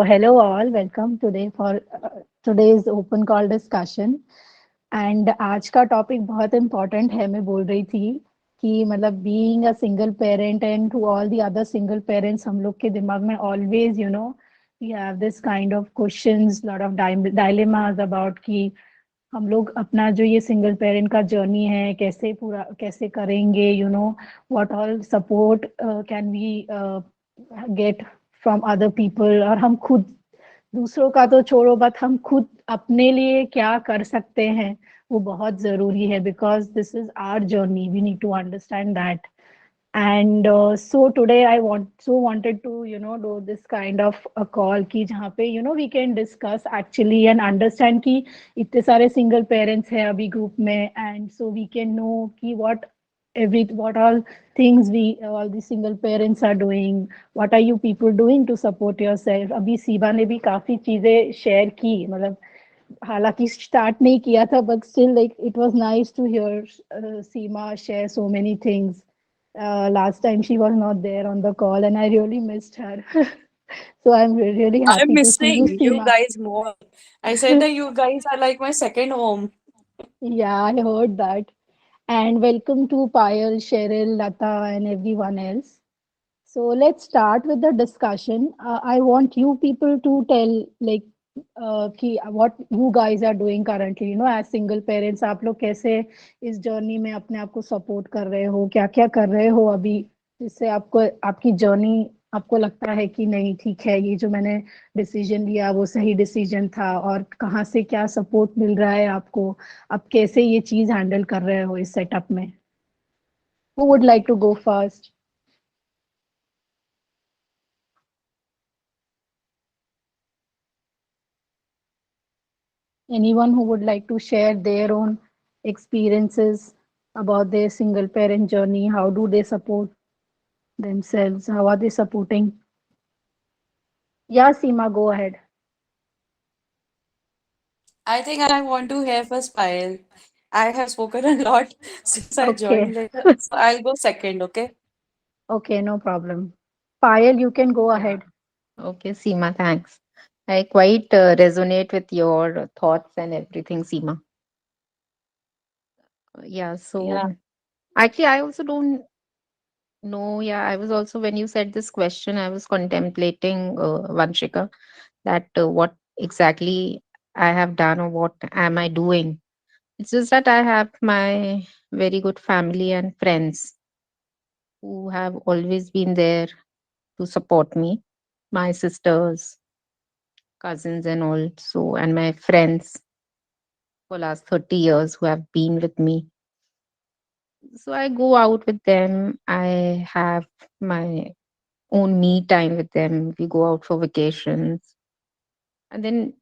hello all, welcome today for today's open call discussion. And आज का topic बहुत important है. मैं बोल रही थी कि मतलब being a single parent and to all the other single parents, हम लोग के दिमाग में always we have this kind of questions, lot of dilemmas about कि हम लोग अपना जो ये सिंगल पेरेंट का जर्नी है कैसे करेंगे, what all support can we get from other people, और हम खुद दूसरों का तो छोड़ो, बट हम खुद अपने लिए क्या कर सकते हैं वो बहुत जरूरी है. Because this is our journey, we need to understand that. And so today I wanted to do this kind of a call ki jahan pe we can discuss actually and understand ki इतने सारे single parents हैं अभी group में, and so we can know ki what all things we all the single parents are doing, what are you people doing to support yourself. अभी सीबा ने भी काफी चीजें share की, मतलब हालांकि स्टार्ट नहीं किया था, but still like it was nice to hear Seema share so many things. Last time she was not there on the call and I really missed her. So I'm really I'm happy to see you, missing you Seema. guys more. I said that you guys are like my second home. Yeah, I heard that. And welcome to Payal, Cheryl, Lata, and everyone else. So let's start with the discussion. I want you people to tell like what you guys are doing currently. As single parents, आप लोग कैसे इस journey में अपने आप को support कर रहे हो, क्या क्या कर रहे हो अभी, जिससे आपको आपकी जर्नी आपको लगता है कि नहीं ठीक है, ये जो मैंने डिसीजन लिया वो सही डिसीजन था, और कहाँ से क्या सपोर्ट मिल रहा है आपको, आप कैसे ये चीज हैंडल कर रहे हो इस सेटअप में. Who would like to go first? Anyone who would like to share their own experiences about their single parent journey? How do they support themselves? How are they supporting? Yeah, Seema, go ahead. I think I want to hear first Payal. I have spoken a lot since I Okay. joined. So I'll go second, okay? Okay, no problem. Payal, you can go Yeah. ahead. Okay, Seema, thanks. I quite resonate with your thoughts and everything, Seema. Yeah, Yeah. so actually, I also don't know. Yeah, I was also, when you said this question, I was contemplating, Vanshika, that what exactly I have done or what am I doing. It's just that I have my very good family and friends who have always been there to support me. My sisters, cousins, and all. So, and my friends for last 30 years who have been with me. So I go out with them. I have my own me time with them. We go out for vacations. And then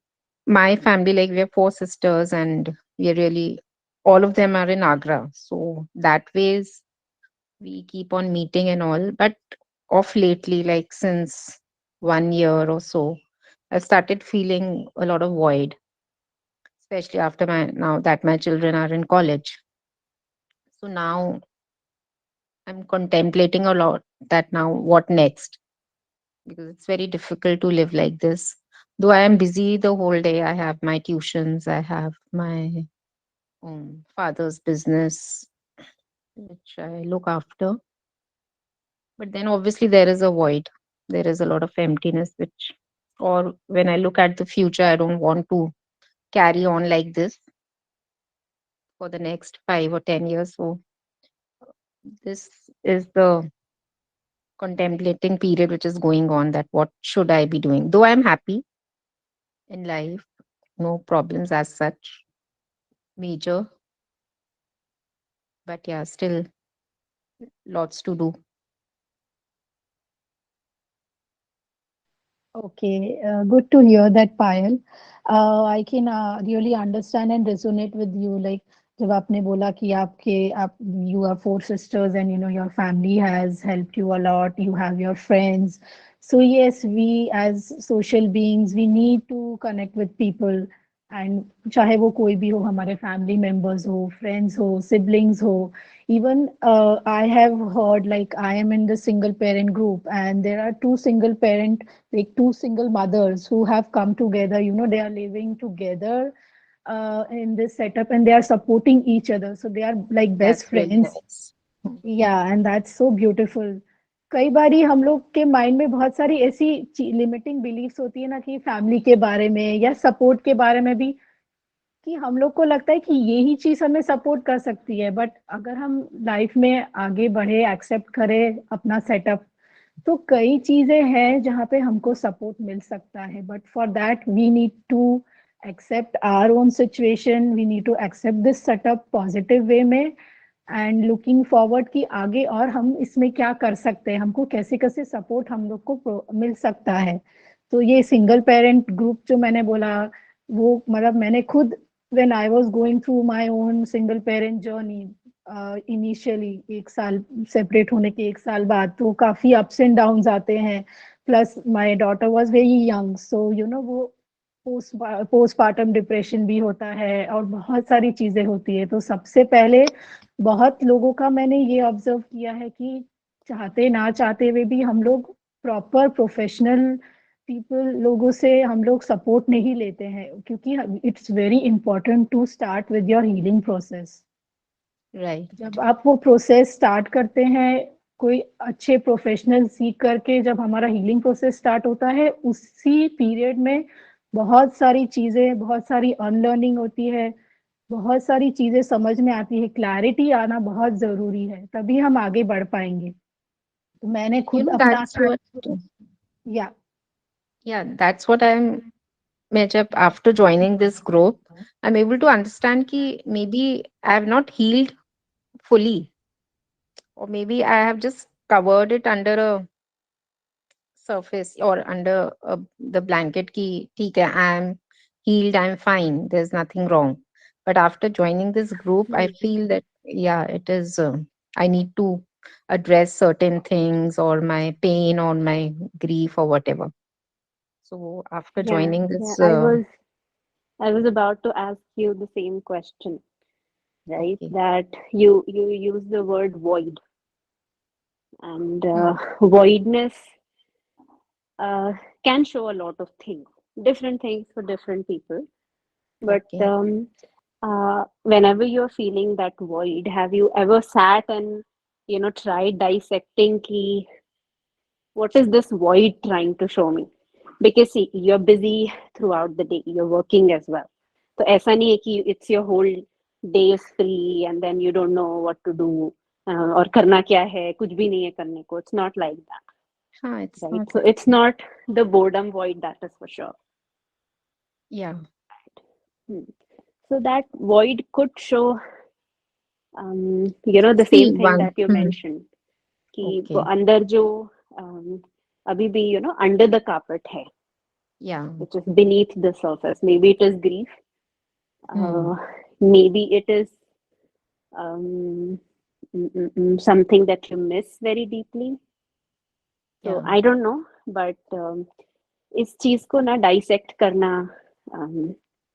my family, like we are four sisters and we are really, all of them are in Agra. So that ways we keep on meeting and all. But of lately, like since 1 year or so, I started feeling a lot of void, especially after my now that my children are in college. So now I'm contemplating a lot that now what next, because it's very difficult to live like this. Though I am busy the whole day, I have my tuitions, I have my father's business which I look after. But then obviously there is a void. There is a lot of emptiness which, or when I look at the future, I don't want to carry on like this for the next 5 or 10 years. So this is the contemplating period which is going on, that what should I be doing. Though I'm happy in life, no problems as such major, but yeah, still lots to do. Okay, good to hear that, Payal. I can really understand and resonate with you. Like जब आपने बोला कि आप you are four sisters and your family has helped you a lot. You have your friends. So yes, we as social beings we need to connect with people, and चाहे वो कोई भी हो, हमारे फैमिली मेंबर्स हो, friends हो, siblings हो, even I have heard, like I am in the single parent group and there are two single parent, like two single mothers who have come together, you know, they are living together in this setup and they are supporting each other, so they are like best That's really friends. nice. Mm. या and that's so beautiful. कई बारी हम लोग के mind में बहुत सारी ऐसी लिमिटिंग बिलीफ्स होती है ना, कि फैमिली के बारे में या सपोर्ट के बारे में भी, कि हम लोग को लगता है कि यही चीज हमें सपोर्ट कर सकती है, बट अगर हम लाइफ में आगे बढ़े, एक्सेप्ट करें अपना सेटअप, तो कई चीजें हैं जहाँ पे हमको सपोर्ट मिल सकता है, but for that we need to accept our own situation, we need to accept this setup positive way में, एंड लुकिंग फॉरवर्ड कि आगे और हम इसमें क्या कर सकते हैं, हमको कैसे कैसे सपोर्ट हम लोग को मिल सकता है. तो ये सिंगल पेरेंट ग्रुप जो मैंने बोला, वो मतलब मैंने खुद, when I was going through my own single parent journey, initially 1 साल सेपरेट होने के 1 साल बाद, तो काफी अप्स एंड डाउन्स आते हैं. Plus my daughter was very young, so you know वो पोस्ट पोस्टपार्टम डिप्रेशन भी होता है और बहुत सारी चीजें होती है. तो सबसे पहले बहुत लोगों का मैंने ये ऑब्जर्व किया है कि चाहते ना चाहते हुए भी हम लोग प्रॉपर प्रोफेशनल पीपल लोगों से हम लोग सपोर्ट नहीं लेते हैं, क्योंकि it's very important to start with your healing process. Right. जब आप वो प्रोसेस स्टार्ट करते हैं, कोई अच्छे प्रोफेशनल सीख करके जब हमारा हीलिंग प्रोसेस स्टार्ट होता है, उसी पीरियड में बहुत सारी चीजें, बहुत सारी अनलर्निंग होती है, बहुत सारी चीजें समझ में आती है, क्लैरिटी आना बहुत जरूरी है, तभी हम आगे बढ़ पाएंगे. तो मैंने You खुद know, अपना that's what, या yeah, that's what मैं जब after joining this group, I'm able to understand कि maybe I have not healed fully, or maybe I have just covered it under a surface or under the blanket ki theek hai, I'm healed, I'm fine, there's nothing wrong. But after joining this group, I feel that yeah, it is I need to address certain things or my pain or my grief or whatever. So after Yeah, joining yeah. this I was about to ask you the same question, right? okay. That you use the word void, and Hmm. voidness uh, can show a lot of things, different things for different people. But Okay. whenever you're feeling that void, have you ever sat and tried dissecting key, what is this void trying to show me? Because see, you're busy throughout the day, you're working as well. So ऐसा नहीं है कि it's your whole day is free and then you don't know what to do, और करना क्या है, कुछ भी नहीं है करने को. It's not like that, It's right? not So like it's not the boredom void, that is for sure. yeah. Hmm. So that void could show, the same See thing one. that you mentioned, कि वो Okay. अंदर जो अभी भी under the carpet है, Yeah. which is beneath the surface. Maybe it is grief. Hmm. Uh, maybe it is um, something that you miss very deeply. So Yeah. I don't know, but इस चीज को ना dissect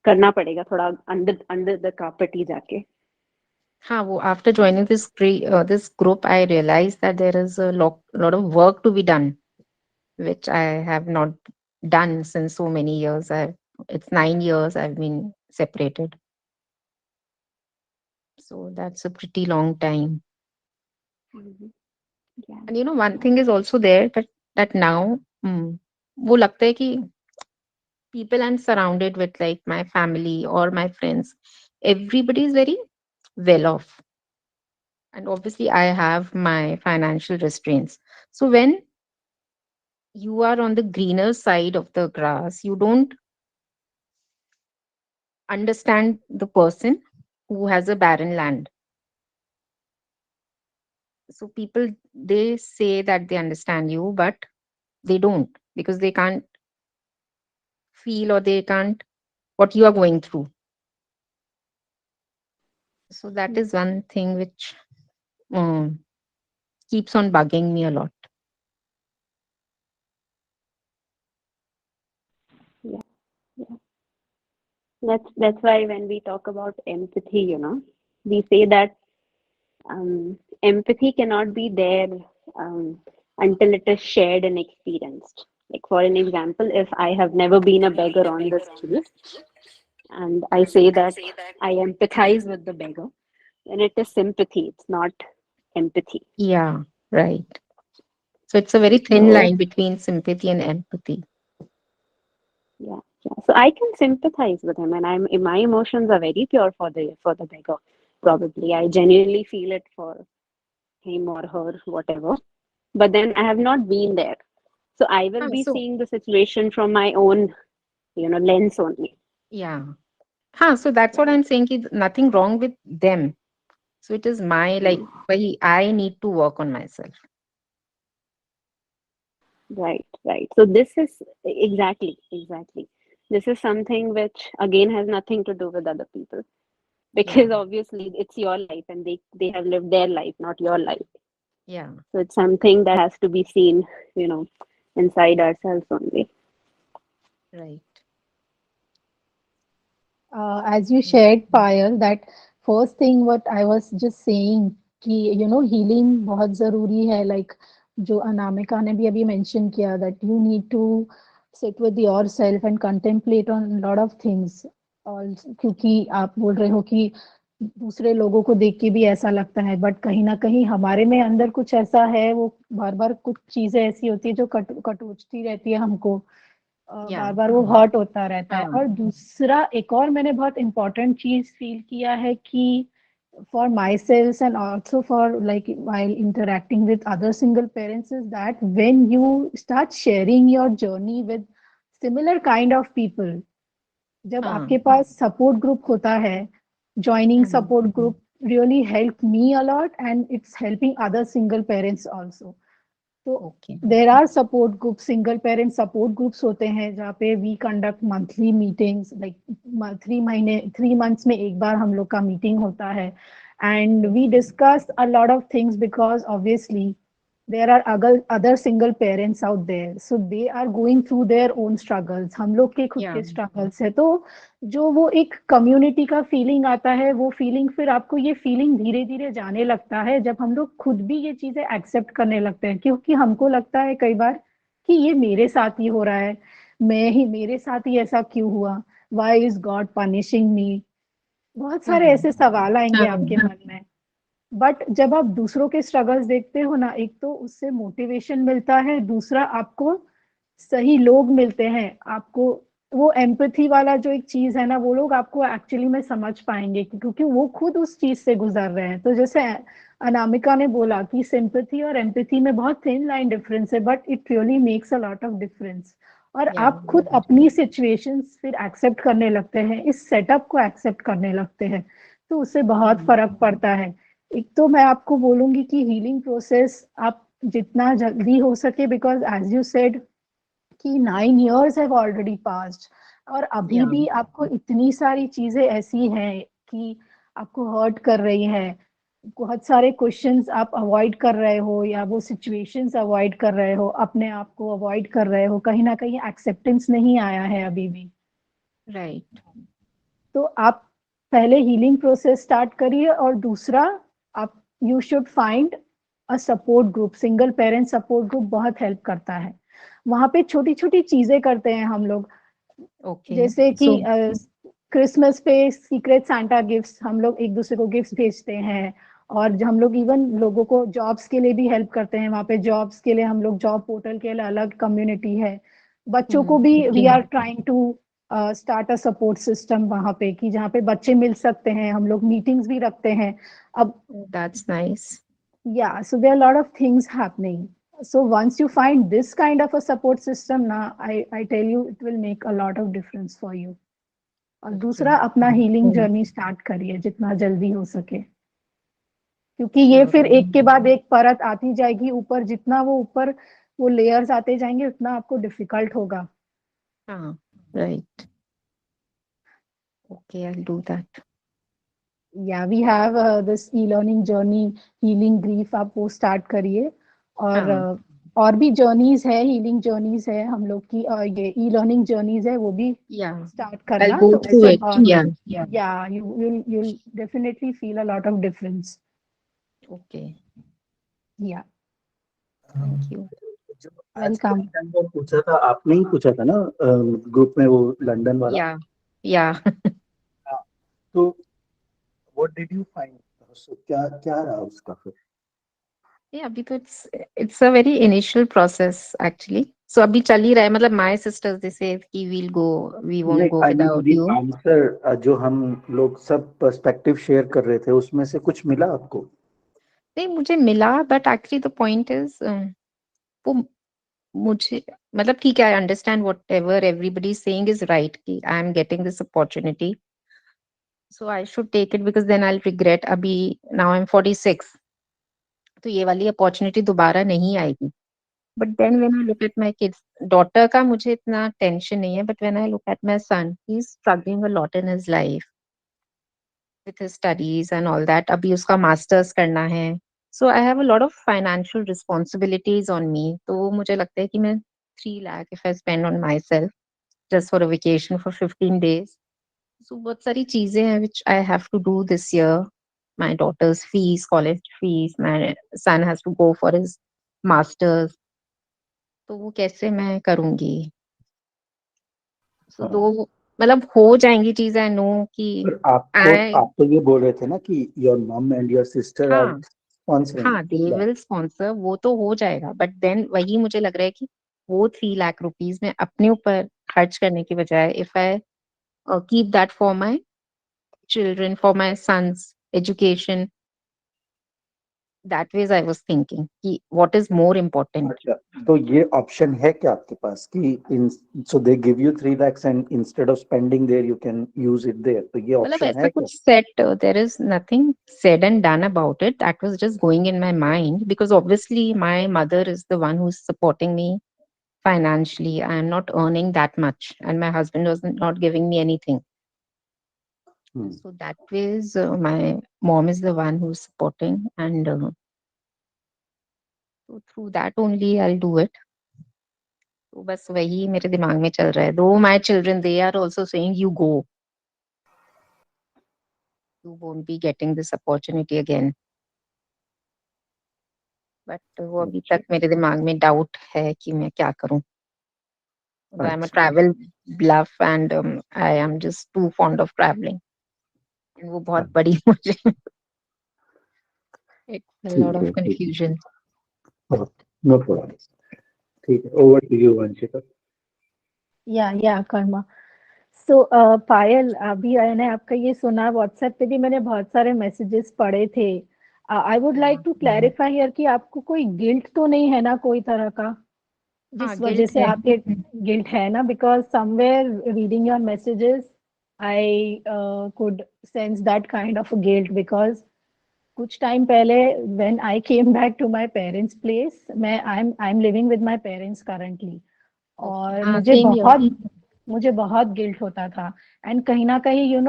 करना पड़ेगा थोड़ा under under the carpet ही जाके. हाँ, वो after joining this group, I realized that there is a lot of work to be done, which I have not done since so many years. It's 9 years I've been separated, so that's a pretty long time. Mhm. Yeah. And you know, one thing is also there that now, वो लगता है कि people I'm surrounded with, like my family or my friends, everybody is very well off, and obviously I have my financial restraints. So when you are on the greener side of the grass, you don't understand the person who has a barren land. So people, they say that they understand you, but they don't, because they can't feel or they can't what you are going through. So that is one thing which um, keeps on bugging me a lot. Yeah. Yeah. That's why when we talk about empathy, we say that empathy cannot be there um, until it is shared and experienced. Like for an example, if I have never been a beggar on the street, and I say that I empathize with the beggar, then it is sympathy. It's not empathy. Yeah, right. So it's a very thin So line between sympathy and empathy. yeah, yeah. So I can sympathize with him, and my emotions are very pure for the beggar. Probably, I genuinely feel it for him or her, whatever. But then I have not been there, so I will be So seeing the situation from my own, lens only. yeah. So that's what Right, I'm saying. Is nothing wrong with them. So it is my like mm, why I need to work on myself. right, right. So this is exactly. This is something which again has nothing to do with other people Yeah. because obviously it's your life and they have lived their life, not your life. Yeah. So it's something that has to be seen, you know, inside ourselves only. Right. As you Yes. shared, Payal, that first thing what I was just saying कि healing बहुत जरूरी है, like जो अनामिका ने भी अभी mention किया that you need to sit with yourself and contemplate on a lot of things. और क्योंकि आप बोल रहे हो कि दूसरे लोगों को देख के भी ऐसा लगता है, बट कहीं ना कहीं हमारे में अंदर कुछ ऐसा है, वो बार बार कुछ चीजें ऐसी होती है जो कटोचती रहती है हमको, Yeah. बार बार वो हर्ट होता रहता है। हाँ. और दूसरा एक और मैंने बहुत इम्पोर्टेंट चीज फील किया है कि for myself and also for like while interacting with other single parents is that when you start sharing your journey with similar kind of people, जब हाँ. आपके पास सपोर्ट ग्रुप होता है, joining hmm. support group really helped me a lot and it's helping other single parents also. तो Okay. There are support group, single parent support groups होते हैं जहाँ पे we conduct monthly meetings, like 3 months में एक बार हम लोग का मीटिंग होता है and we discuss a lot of things because obviously there are other single parents out there, so they are going through their own struggles, हम लोग के खुद Yeah. के struggles है। तो जो वो एक कम्युनिटी का फीलिंग आता है, वो फीलिंग फिर आपको ये फीलिंग धीरे धीरे जाने लगता है जब हम लोग खुद भी ये चीजें एक्सेप्ट करने लगते हैं, क्योंकि हमको लगता है कई बार कि ये मेरे साथ ही हो रहा है, मेरे साथ ही ऐसा क्यों हुआ, वाई इज गॉड पनिशिंग मी, बहुत सारे हम्म. ऐसे सवाल आएंगे हाँ. आपके मन में। बट जब आप दूसरों के स्ट्रगल्स देखते हो ना, एक तो उससे मोटिवेशन मिलता है, दूसरा आपको सही लोग मिलते हैं, आपको वो एम्पैथी वाला जो एक चीज है ना, वो लोग आपको एक्चुअली में समझ पाएंगे क्योंकि वो खुद उस चीज से गुजर रहे हैं। तो जैसे अनामिका ने बोला कि सिंपैथी और एम्पैथी में बहुत थिन लाइन डिफरेंस है, but it really makes a lot of difference. और Yeah. आप खुद अपनी सिचुएशंस फिर एक्सेप्ट करने लगते हैं, इस सेटअप को एक्सेप्ट करने लगते हैं, तो उससे बहुत हम्म. फर्क पड़ता है। एक तो मैं आपको बोलूंगी कि हीलिंग प्रोसेस आप जितना जल्दी हो सके, बिकॉज एज यू सेड कि 9 years हैव ऑलरेडी पास्ड, और अभी Yeah. भी आपको इतनी सारी चीजें ऐसी हैं कि आपको हर्ट कर रही हैं, बहुत सारे क्वेश्चंस आप अवॉइड कर रहे हो या वो सिचुएशंस अवॉइड कर रहे हो, अपने आप को अवॉइड कर रहे हो, कहीं ना कहीं एक्सेप्टेंस नहीं आया है अभी भी। Right. तो आप पहले हीलिंग प्रोसेस स्टार्ट करिए, और दूसरा आप you should find a support group, single parent support group बहुत हेल्प करता है। वहां पे छोटी छोटी चीजें करते हैं हम लोग, Okay. जैसे कि So क्रिसमस पे सीक्रेट सांता गिफ्ट्स, हम लोग एक दूसरे को गिफ्ट्स भेजते हैं। और हम लोग इवन लोगों को जॉब्स के लिए भी हेल्प करते हैं, वहाँ पे जॉब्स के लिए हम लोग जॉब पोर्टल के लिए अलग कम्युनिटी है। बच्चों को भी we are trying to start a support system वहाँ पे, कि जहाँ पे बच्चे मिल सकते हैं, हम लोग मीटिंग्स भी रखते हैं अब। that's nice. Yeah, so there are a lot of things happening. So once you find this kind of a support system ना, I tell you it will make a lot of difference for you. और Okay. दूसरा अपना healing journey start करिए जितना जल्दी हो सके, क्योंकि ये Sure. फिर एक के बाद एक परत आती जाएगी ऊपर, जितना वो ऊपर वो लेयर्स आते जाएंगे उतना आपको डिफिकल्ट होगा। Right. Okay, I'll do that. या we have this e learning journey healing grief, आप वो स्टार्ट करिए। और हाँ. और भी जर्नीज है, हीलिंग जर्नीज है हम लोग की, ये ई लर्निंग जर्नीज है वो भी Yeah, स्टार्ट I'll करना, go तो through ऐसे it. Yeah. या you'll definitely feel a lot of difference. Okay. Yeah, Thank you. जो आज welcome. क्वेश्चन वो पूछा था, आपने ही पूछा था ना ग्रुप में, वो लंदन वाला। Yeah. Yeah. हाँ, तो व्हाट डिड यू फाइंड, क्या क्या रहा उसका फिर? Yeah, अभी तो it's a very initial process actually. So अभी चल ही रहा है, मतलब my sisters they say कि we won't go I mean without the you. Answer जो हम लोग सब पर्सपेक्टिव शेयर कर रहे थे, उसमें से कुछ मिला आपको? नहीं मुझे मिला, but actually the point is वो मुझे, मतलब ठीक है, I understand whatever everybody saying is right कि I am getting this opportunity, so I should take it because then I regret. अभी नाउ आई एम 46, तो ये वाली अपॉर्चुनिटी दोबारा नहीं आएगी। But then when I look at my kids, daughter का मुझे इतना टेंशन नहीं है, but when I look at my son, he is struggling a lot in his life with his studies and all that. अभी उसका masters करना है, so I have a lot of financial responsibilities on me. तो मुझे लगता है कि मैं 3 lakh if I spend on myself just for a vacation for 15 days. So बहुत सारी चीजें हैं which I have to do this year. My daughter's fees, college fees, my son has to go for his masters. तो वो कैसे मैं करूंगी? So हाँ, दो, मतलब हो जाएंगी चीजें, I know कि पर I, आप तो ये बोल रहे थे ना कि योर मम एंड योर सिस्टर आर हाँ स्पॉन्सरिंग। हाँ दे विल स्पॉन्सर, वो तो हो जाएगा, बट देन वही मुझे लग रहा है कि वो 3 लाख रुपीज में अपने ऊपर खर्च करने की बजाय, if I keep that for my children, for my son's education, that ways I was thinking कि व्हाट इज मोर इम्पोर्टेंट। अच्छा, तो ये ऑप्शन है क्या आपके पास कि in so they give you 3 lakhs and instead of spending there you can use it there, तो ये मतलब ऑप्शन ऐसा है क्या? कुछ set, there is nothing said and done about it, that was just going in my mind because obviously my mother is the one who's supporting me financially. I am not earning that much and my husband was not giving me anything. So that ways my mom is the one who's supporting, and so through that only I'll do it. तो बस वही मेरे दिमाग में चल रहा है। Though my children, they are also saying you go, you won't be getting this opportunity again. But वो अभी तक मेरे दिमाग में डाउट है कि मैं क्या करूं। I am a travel bluff and I am just too fond of traveling. And वो बहुत बड़ी मुझे it's a lot of confusion. No problem, ठीक है, ओवर टू यू वंशिका। या कर्मा। सो पायल, अभी मैंने आपका ये सुना, व्हाट्सएप पे भी मैंने बहुत सारे मैसेजेस पढ़े थे। I would like to clarify here कि आपको कोई गिल्ट तो नहीं है ना कोई तरह का, हाँ जिस वजह गिल्ट से है। आप ये गिल्ट है ना? Because somewhere reading your messages I could sense that kind of guilt, because कुछ टाइम पहले when I came back to my parents place, मैं I am living with my parents currently, और हाँ सेम हियर। मुझे बहुत guilt होता था। And कहीं ना कहीं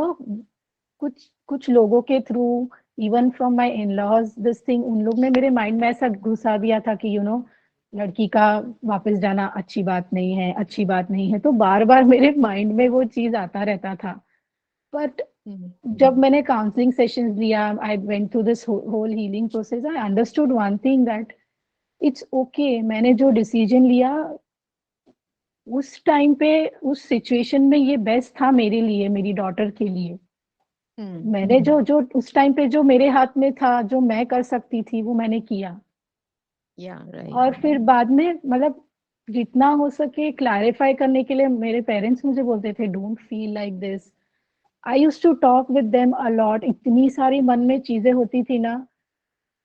कुछ कुछ लोगों के through, even from my in laws, this thing, उन लोग ने मेरे माइंड में ऐसा घुसा दिया था कि लड़की का वापस जाना अच्छी बात नहीं है, अच्छी बात नहीं है। तो बार बार मेरे माइंड में वो चीज आता रहता था। बट जब मैंने काउंसलिंग सेशंस लिया, I went through this whole healing process, I understood one thing, that it's okay. मैंने जो डिसीजन लिया उस टाइम पे, उस सिचुएशन में, ये बेस्ट था मेरे लिए, मेरी डॉटर के लिए। मैंने जो जो उस टाइम पे जो मेरे हाथ में था, जो मैं कर सकती थी, वो मैंने किया। और फिर बाद में, मतलब जितना हो सके क्लैरिफाई करने के लिए, मेरे पेरेंट्स मुझे बोलते थे don't feel like this. I used to talk with them a lot. इतनी सारी मन में चीजें होती थी ना।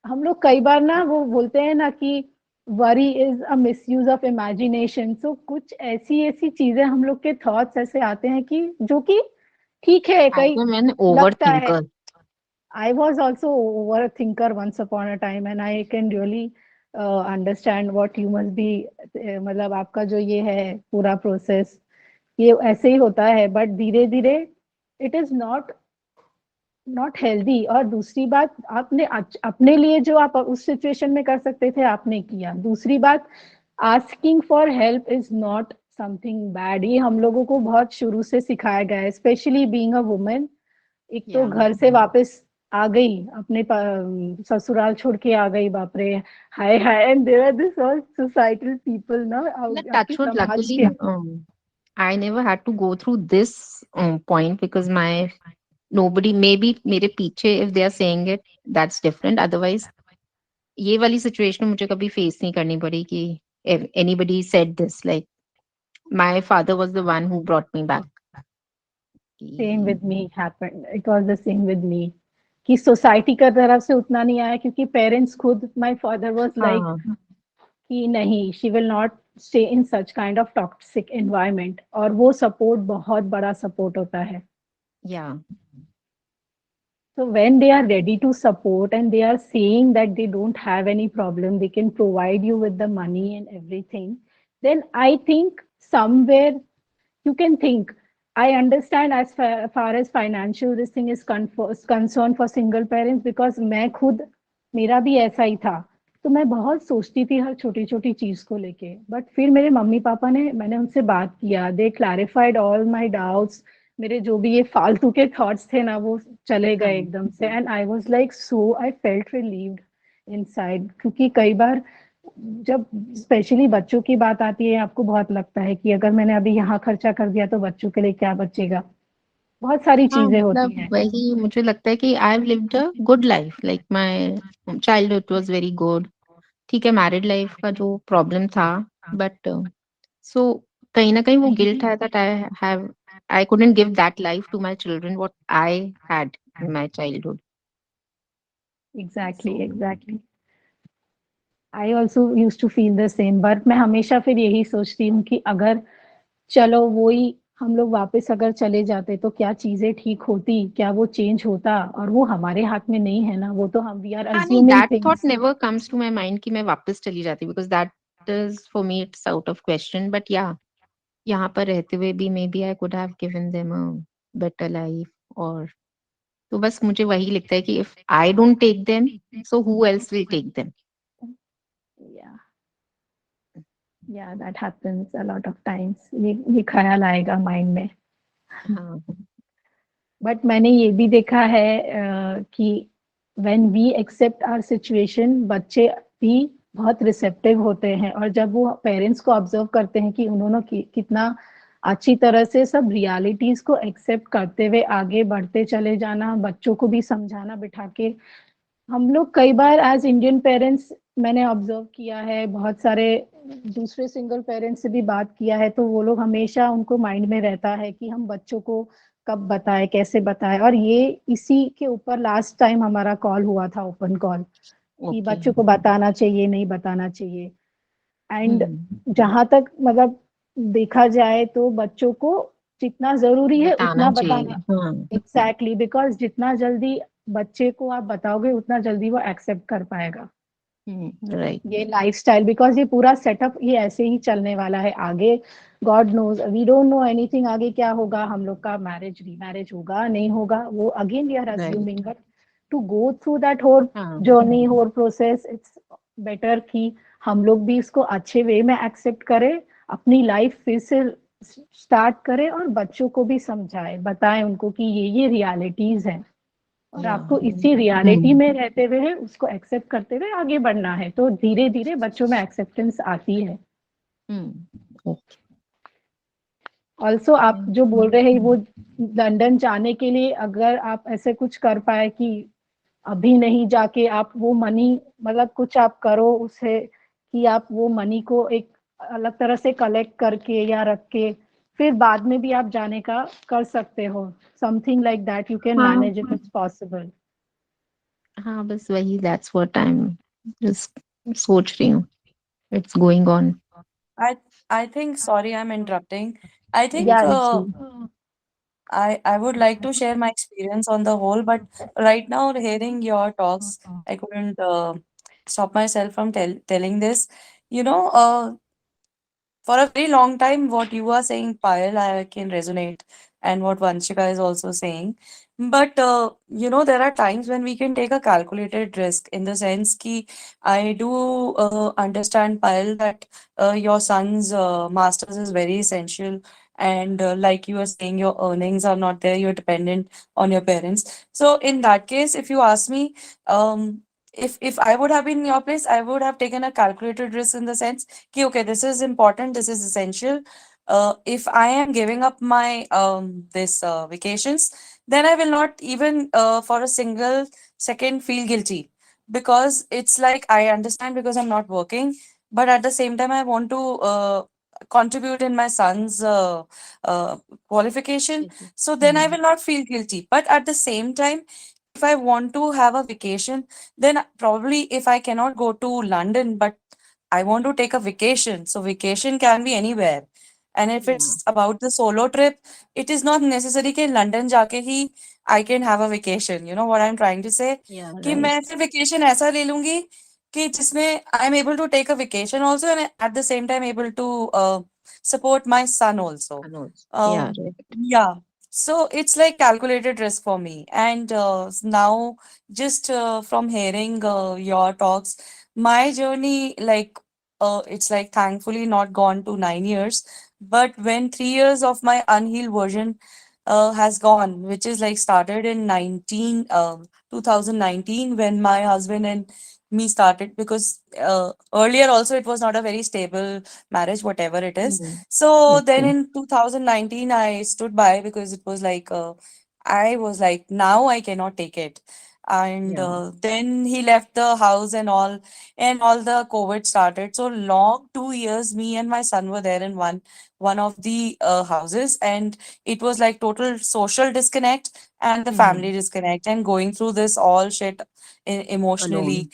हम लोग कई बार ना, वो बोलते हैं ना कि worry is a misuse of imagination. So कुछ ऐसी ऐसी चीजें, हम लोग के थॉट्स ऐसे आते हैं कि जो कि ठीक है, कई मैंने ओवर लगता है। Thinker. I was also overthinker once upon a time, and I can really understand what you must be। मतलब आपका जो ये है पूरा प्रोसेस, ये ऐसे ही होता है, बट धीरे धीरे इट इज नॉट हेल्दी। और दूसरी बात, आपने अपने लिए जो आप उस सिचुएशन में कर सकते थे, आपने किया। दूसरी बात, asking for help is not something bad. ये हम लोगों को बहुत शुरू से सिखाया गया है, स्पेशली बीइंग अ वुमेन। एक तो Yeah. घर से वापस आ गई, अपने ससुराल छोड़ के आ गई, बाप रे, हाय हाय, and there are this all societal people ना, आपके Touch wood, समाज luckily, के। I never had to go through this point because my nobody, maybe मेरे पीछे if they are saying it, that's different. Otherwise, ये वाली situation मुझे कभी face नहीं करनी पड़ी कि if anybody said this, like my father was the one who brought me back. Same कि- with me happened, it was the same with me, कि सोसाइटी का तरफ से उतना नहीं आया, क्योंकि पेरेंट्स खुद, माय फादर वाज लाइक हाँ, कि नहीं, she will not stay in such kind of toxic environment, और वो सपोर्ट बहुत बड़ा सपोर्ट होता है। yeah, So when they are ready to support and they are saying that they don't have any problem, they can provide you with the money and everything, then I think somewhere you can think. I understand as far as financial this thing is concerned for single parents, because मैं खुद, मेरा भी ऐसा ही था। तो मैं बहुत सोचती थी हर छोटी छोटी चीज को लेके, बट फिर मेरे मम्मी पापा ने, मैंने उनसे बात किया, दे क्लैरिफाइड ऑल माय डाउट्स। मेरे जो भी ये फालतू के थॉट्स थे ना, वो चले गए हाँ, एकदम से, and I was like so, I felt relieved inside. क्योंकि कई बार जब स्पेशली बच्चों की बात आती है, आपको बहुत लगता है कि अगर मैंने अभी यहाँ खर्चा कर दिया तो बच्चों के लिए क्या बचेगा। बहुत सारी हाँ, चीजें होती मतलब हैं। वही मुझे लगता है कि I have lived a good life, like my childhood was very good. ठीक है, मैरिड लाइफ का जो प्रॉब्लम था, बट सो कहीं ना कहीं वो गिल्ट है that I couldn't give that life to my children what I had in my childhood. Exactly, so exactly. I also use to feel the same, but मैं हमेशा फिर यही सोचती हूँ कि अगर, चलो वही हम लोग वापस अगर चले जाते तो क्या चीजें ठीक होती, क्या वो चेंज होता, और वो हमारे हाथ में नहीं है ना, वो तो हम, वी आर हाँ, नहीं, assuming that thought things. Never comes to my mind कि मैं वापस चली जाती, because that is for me it's out of question. But yeah, यहाँ पर रहते हुए भी may be I could have given them a better life. और तो बस मुझे वही लगता है कि if I don't take them, so who else will take them. Yeah yeah that happens a lot of times, ये ख्याल आएगा माइंड में। हाँ, बट मैंने ये भी देखा है कि when we accept our situation, बच्चे भी बहुत रिसेप्टिव होते हैं, और जब वो पेरेंट्स को ऑब्जर्व करते हैं कि उन्होंने कितना अच्छी तरह से सब रियलिटीज को एक्सेप्ट करते हुए आगे बढ़ते चले जाना, बच्चों को भी समझाना बिठा के। हम लोग कई बार एज इंडियन पेरेंट्स, मैंने ऑब्जर्व किया है, बहुत सारे दूसरे सिंगल पेरेंट्स से भी बात किया है, तो वो लोग हमेशा, उनको माइंड में रहता है कि हम बच्चों को कब बताएं, कैसे बताएं। और ये इसी के ऊपर लास्ट टाइम हमारा कॉल हुआ था, ओपन कॉल, कि ओके। बच्चों को बताना चाहिए, नहीं बताना चाहिए। एंड हम्म, जहां तक मतलब देखा जाए तो बच्चों को जितना जरूरी है बताना उतना चाहिए, बताना। हाँ। एग्जैक्टली, बिकॉज जितना जल्दी बच्चे को आप बताओगे उतना जल्दी वो एक्सेप्ट कर पाएगा राइट, ये लाइफस्टाइल, बिकॉज ये पूरा सेटअप ये ऐसे ही चलने वाला है आगे। God knows, we don't know anything, आगे क्या होगा, हम लोग का मैरिज रीमैरिज होगा नहीं होगा, वो again we are right, assuming. But to go through that whole हाँ, journey, whole process, it's better कि हम लोग भी इसको अच्छे वे में एक्सेप्ट करें, अपनी लाइफ फिर से स्टार्ट करें, और बच्चों को भी समझाएं, बताएं उनको कि ये रियलिटीज हैं, और या, आपको इसी रियलिटी में रहते हुए उसको एक्सेप्ट करते हुए आगे बढ़ना है, तो धीरे धीरे बच्चों में एक्सेप्टेंस आती है। ओके, ऑल्सो आप जो बोल रहे हैं वो लंदन जाने के लिए, अगर आप ऐसे कुछ कर पाए कि अभी नहीं जाके आप वो मनी, मतलब कुछ आप करो उसे, कि आप वो मनी को एक अलग तरह से कलेक्ट करके या रख के फिर बाद में भी आप जाने का कर सकते हो, something like that, you can हाँ, मैनेज इट, इट्स पॉसिबल। हाँ, बस वही, that's what I am just सोच रही हूँ, it's going on. I I think, sorry, I'm interrupting. I think या जी, I would like to share my experience on the whole, but right now, hearing your talks, I couldn't stop myself from telling this. You know, for a very long time, what you are saying, Payal, I can resonate, and what Vanshika is also saying. But there are times when we can take a calculated risk in the sense ki I do understand, Payal, that your son's master's is very essential. And like you were saying, your earnings are not there, you're dependent on your parents. So in that case, if you ask me, if I would have been in your place, I would have taken a calculated risk in the sense कि okay, this is important, this is essential. If I am giving up my this vacations, then I will not even for a single second feel guilty, because it's like I understand because I'm not working, but at the same time I want to contribute in my son's uh, qualification. So then I Hmm. will not feel guilty. But at the same time, if I want to have a vacation, then probably if I cannot go to London, but I want to take a vacation. So vacation can be anywhere. And if Yeah. it's about the solo trip, it is not necessary कि London जाके ही I can have a vacation. You know what I'm trying to say? Yeah. कि Right. मैं फिर vacation ऐसा ले लूंगी कि जिसमें I'm able to take a vacation also, and at the same time able to support my son also. And also, yeah. Um, Right. yeah. So it's like calculated risk for me. And now, just from hearing your talks, my journey, like, it's like thankfully not gone to 9 years, but when 3 years of my unhealed version has gone, which is like started in 2019, when my husband and me started, because earlier also it was not a very stable marriage, whatever it is. Hmm. So then Okay. in 2019, I stood by because it was like, I was like, now I cannot take it. And Yeah. then he left the house and all the COVID started. So long 2 years, me and my son were there in one of the houses, and it was like total social disconnect and the family Hmm. disconnect, and going through this all shit emotionally. Alone.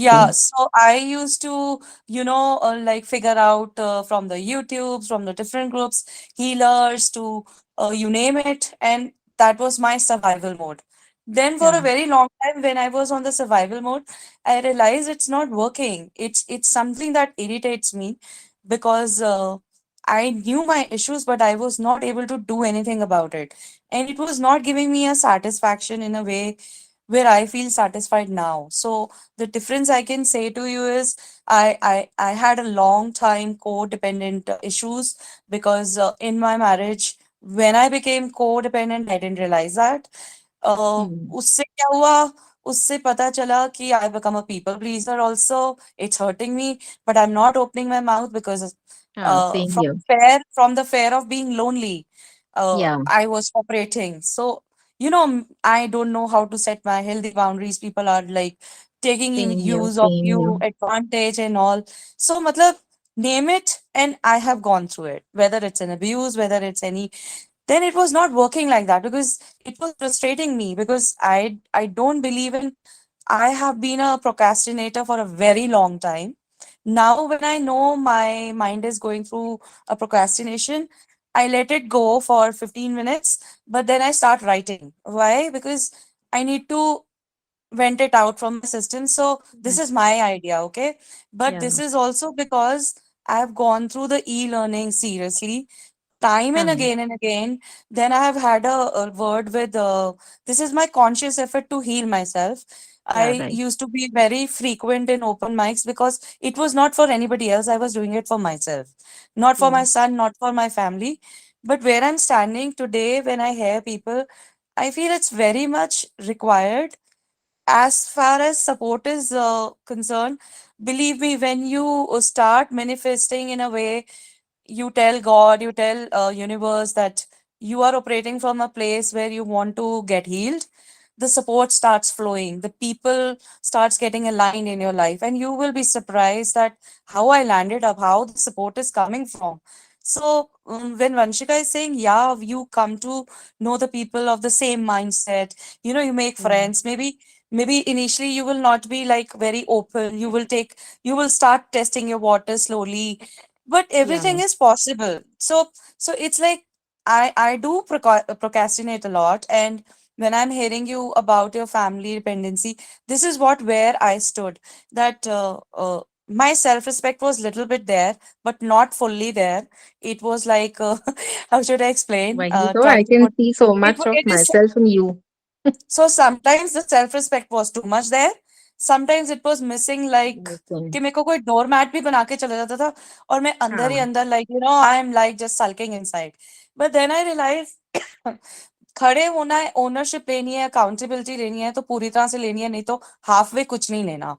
Yeah, Okay. so I used to, like figure out from the YouTubes, from the different groups, healers to you name it, and that was my survival mode. Then for a Yeah. very long time, when I was on the survival mode, I realized it's not working. It's something that irritates me, because I knew my issues, but I was not able to do anything about it, and it was not giving me a satisfaction in a way where I feel satisfied now. So the difference I can say to you is I had a long time codependent issues, because in my marriage, when I became codependent, I didn't realize that. Hmm. उससे क्या हुआ? उससे पता चला कि I become a people pleaser also. It's hurting me, but I'm not opening my mouth because Same from here. from the fear of being lonely, Yeah. I was operating. So I don't know how to set my healthy boundaries. People are like taking Same here. use of Same here. you, advantage and all. So, matlab, name it, and I have gone through it. Whether it's an abuse, whether it's any, then it was not working like that, because it was frustrating me, because I don't believe in. I have been a procrastinator for a very long time. Now, when I know my mind is going through a procrastination, I let it go for 15 minutes, but then I start writing. Why? Because I need to vent it out from my system. So, this Yeah. is my idea, okay? But Yeah. this is also because I've gone through the e learning seriously time and again. Then I have had a word with this is my conscious effort to heal myself. I Yeah. Right. used to be very frequent in open mics because it was not for anybody else. I was doing it for myself, not for Yeah. my son, not for my family. But where I'm standing today, when I hear people, I feel it's very much required. As far as support is concerned, believe me, when you start manifesting in a way, you tell God, you tell universe that you are operating from a place where you want to get healed, the support starts flowing, the people starts getting aligned in your life, and you will be surprised that how I landed up, how the support is coming from. So when Vanshika is saying, yeah, you come to know the people of the same mindset, you make Yeah. friends. Maybe initially you will not be like very open. You will start testing your water slowly, but Yeah. everything is possible. So it's like I do procrastinate a lot. And when I'm hearing you about your family dependency, this is what where I stood, that my self-respect was little bit there, but not fully there. It was like, how should I explain? Why so? I Trying to can put see so it. much of It is myself in you. so sometimes the self-respect was too much there. Sometimes it was missing, like Listen. कि मेरे को कोई door mat भी बना के चला जाता था और मैं अंदर ही हाँ, अंदर like I am like just sulking inside. But then I realized खड़े होना है, ओनरशिप लेनी है, अकाउंटेबिलिटी लेनी है तो पूरी तरह से लेनी है, नहीं तो हाफ वे कुछ नहीं लेना.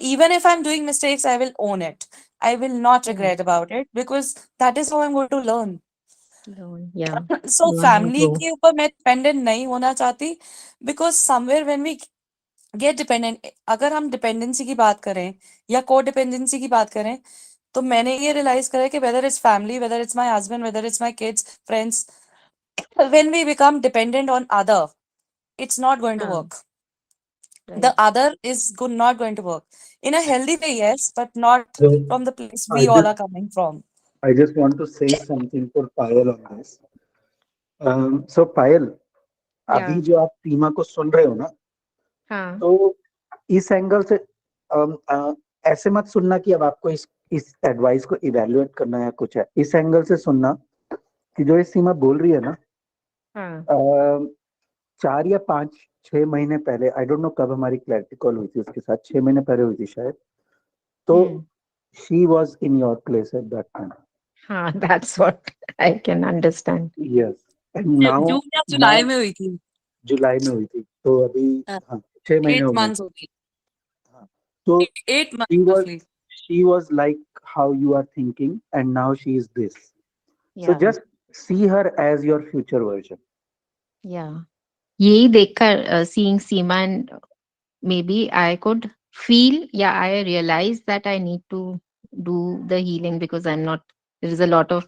Even if I'm doing mistakes, I will own it. I will not regret about it because that is how I'm going to learn. yeah, So learn and family grow. के ऊपर मैं dependent नहीं होना चाहती because somewhere when we get dependent, अगर हम dependency की बात करें या को डिपेंडेंसी की बात करें, तो मैंने ये रियलाइज करा कि whether it's family, whether it's my husband, whether it's my kids, friends, when we become dependent on other, it's not going to हाँ, work. The right. other is not going to work in a healthy way, yes, but not So from the place I we all just are coming from. I just want to say something for Payal on this. So Payal, Yeah, अभी जो आप सीमा को सुन रहे हो ना, हाँ, तो इस एंगल से ऐसे मत सुनना कि अब आपको इस एडवाइस को इवैल्यूएट करना है कुछ है. इस एंगल से सुनना कि जो ये सीमा बोल रही है ना, हाँ, 4 या 5-6 महीने पहले, आई डोंट नो कब हमारी क्लैरिटी कॉल हुई थी उसके साथ, 6 महीने पहले हुई थी शायद. तो she was in your place at that time. हाँ, that's what I can understand. Yes. And now June या जुलाई में हुई थी. जुलाई में हुई थी, तो अभी हाँ 6 महीने 8 हो गए. months होगी. हाँ, तो 8 months she was roughly. she was like how you are thinking, and now she is this. So Yeah, just see her as your future version. yeah. यही देखकर seeing Seema and maybe I could feel, yeah, I realized that I need to do the healing because I'm not, there is a lot of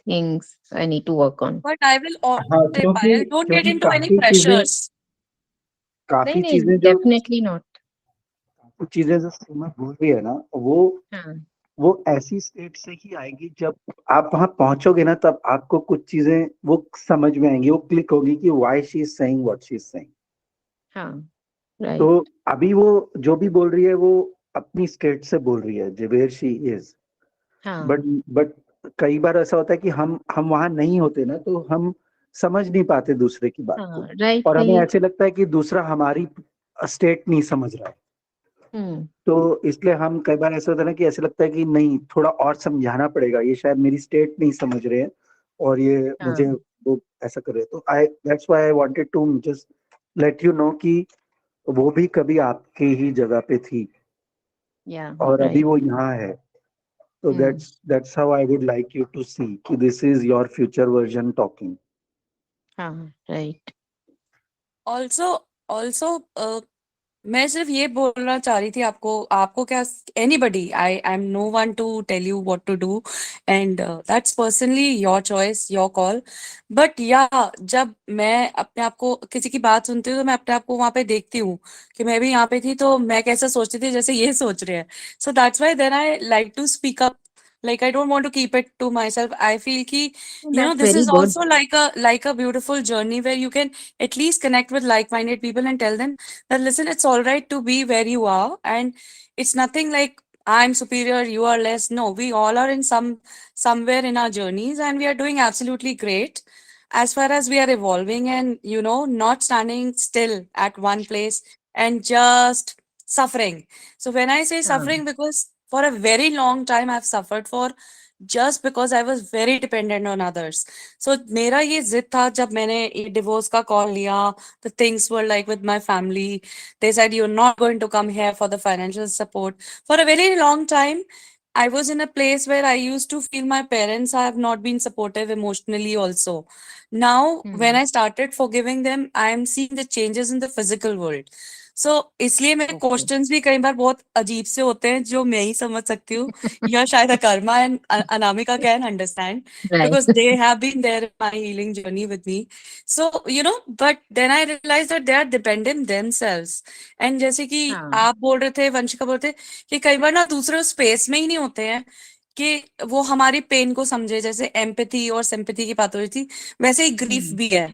things I need to work on. But I will हाँ, always say, क्योंकि Payal, don't get क्योंकि into any pressures. काफी नहीं, चीजें definitely not. जो सीमा बोल रही है ना, हाँ, वो ऐसी स्टेट से ही आएगी जब आप वहां पहुंचोगे ना, तब आपको कुछ चीजें वो समझ में आएंगी, वो क्लिक होगी कि why she is saying what she is saying. हाँ, right. तो अभी वो जो भी बोल रही है वो अपनी स्टेट से बोल रही है, वेयर शी इज. हाँ, बट कई बार ऐसा होता है कि हम वहां नहीं होते ना, तो हम समझ नहीं पाते दूसरे की बात को, हाँ, right. और हमें वही, ऐसे लगता है कि दूसरा हमारी स्टेट नहीं समझ रहा है. तो इसलिए हम कई बार ऐसा होता है ना कि ऐसे लगता है कि नहीं, थोड़ा और समझाना पड़ेगा, ये शायद मेरी स्टेट नहीं समझ रहे हैं और ये मुझे हाँ, वो ऐसा कर रहे हैं. तो that's why I wanted to just let you know कि वो भी कभी आपके ही जगह पे थी yeah, और अभी right. वो यहाँ है. तो that's how I would like you to see कि this is your future version talking. हाँ, right. Also, मैं सिर्फ ये बोलना चाह रही थी आपको. आपको क्या, anybody, I am no one to tell you what to do, and that's personally your choice, your call. But yeah, जब मैं अपने आप को किसी की बात सुनती हूँ तो मैं अपने आप को वहां पे देखती हूँ कि मैं भी यहाँ पे थी, तो मैं कैसा सोचती थी जैसे ये सोच रहे हैं. So that's why then I like to speak up. Like I don't want to keep it to myself. I feel कि That's this very is good. also like a beautiful journey where you can at least connect with like-minded people and tell them that listen, it's all right to be where you are, and it's nothing like I'm superior, you are less. No, we all are in somewhere in our journeys, and we are doing absolutely great as far as we are evolving and not standing still at one place and just suffering. So when I say हाँ, suffering, because for a very long time I've suffered for just because I was very dependent on others. So मेरा ये जिद था जब मैंने ये divorce का call लिया. The things were like with my family. They said you're not going to come here for the financial support. For a very long time, I was in a place where I used to feel my parents have not been supportive emotionally also. Now, when I started forgiving them, I am seeing the changes in the physical world. So इसलिए मेरे okay. Questions भी कई बार बहुत अजीब से होते हैं जो मैं ही समझ सकती हूँ, या शायद Akarma and Anamika can understand Right. because they have been there in my healing journey with me. So, but then I realized that they are dependent themselves. And जैसे कि हाँ, आप बोल रहे थे, वंशिका बोल रहे थे कि कई बार ना दूसरे स्पेस में ही नहीं होते हैं कि वो हमारी पेन को समझे. जैसे एम्पैथी और सिंपैथी की बात हो रही थी, वैसे ही ग्रीफ भी है.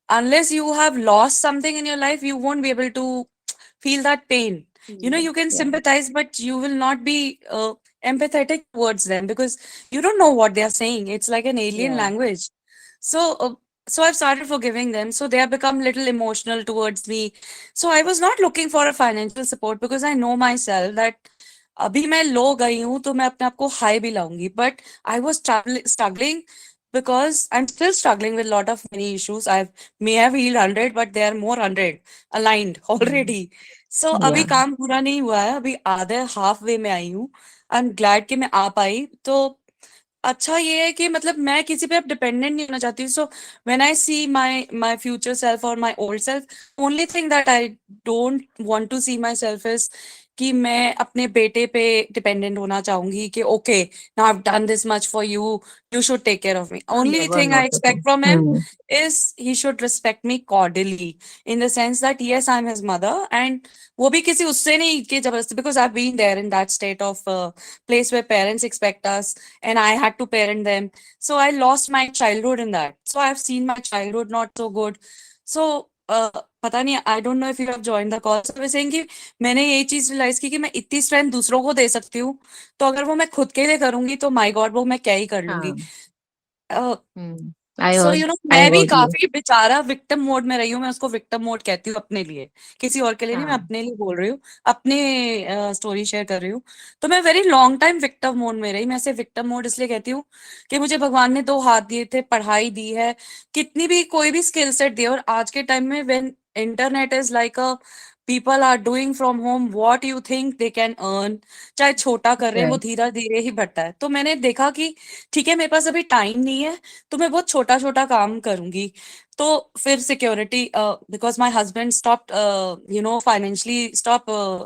Unless you have lost something in your life, you won't be able to feel that pain. You know, you can Yeah. sympathize, but you will not be empathetic towards them because you don't know what they are saying. It's like an alien Yeah. language. So, so I've started forgiving them. So they have become little emotional towards me. So I was not looking for a financial support because I know myself that अभी मैं लो गई हूँ तो मैं अपने आप को high भी लाऊंगी. But I was struggling because I'm still struggling with a lot of many issues. I may have healed 100, but there are more 100 aligned already. So अभी Yeah. काम पूरा नहीं हुआ है, अभी आधे हाफ वे में आई हूँ. आई एम ग्लैड कि मैं आ पाई. तो अच्छा ये है कि मतलब मैं किसी पे अब डिपेंडेंट नहीं होना चाहती हूँ. So when I see my future self और my old self, only thing that I don't want to see myself is कि मैं अपने बेटे पे डिपेंडेंट होना चाहूंगी कि okay now I have done this much for you, you should take care of me. Only Never, thing I not at all. Expect from him is he should respect me cordially in the sense that yes, I'm his mother, and वो भी किसी उससे नहीं कि जबरदस्ती, because I've been there in that state of place where parents expect us and I had to parent them. So I lost my childhood in that. So I've seen my childhood not so good. So पता नहीं, I don't know if you have joined the call. So I was saying कि मैंने ये चीज realise की कि मैं इतनी स्ट्रेंथ दूसरों को दे सकती हूँ, तो अगर वो मैं खुद के लिए करूंगी तो माय गॉड वो मैं क्या ही कर लूंगी. I so heard. मैं I भी heard you. काफी बेचारा विक्टिम मोड में रही हूँ. मैं उसको विक्टिम मोड कहती हूँ अपने लिए, किसी और के लिए नहीं, मैं हाँ. अपने लिए बोल रही हूँ, अपने स्टोरी शेयर कर रही हूँ. तो मैं very long time victim mode में रही. मैं ऐसे विक्टिम मोड इसलिए कहती हूँ कि मुझे भगवान ने 2 हाथ दिए थे, पढ़ाई दी है, कितनी भी कोई भी स्किल सेट दिए. और आज के टाइम में when internet is like a people are doing from home what you think they can earn, चाहे छोटा कर रहे हैं, वो Right. धीरे धीरे ही बढ़ता है. तो मैंने देखा कि ठीक है मेरे पास अभी टाइम नहीं है तो मैं बहुत छोटा छोटा काम करूंगी. तो फिर security, because my husband stop financially stop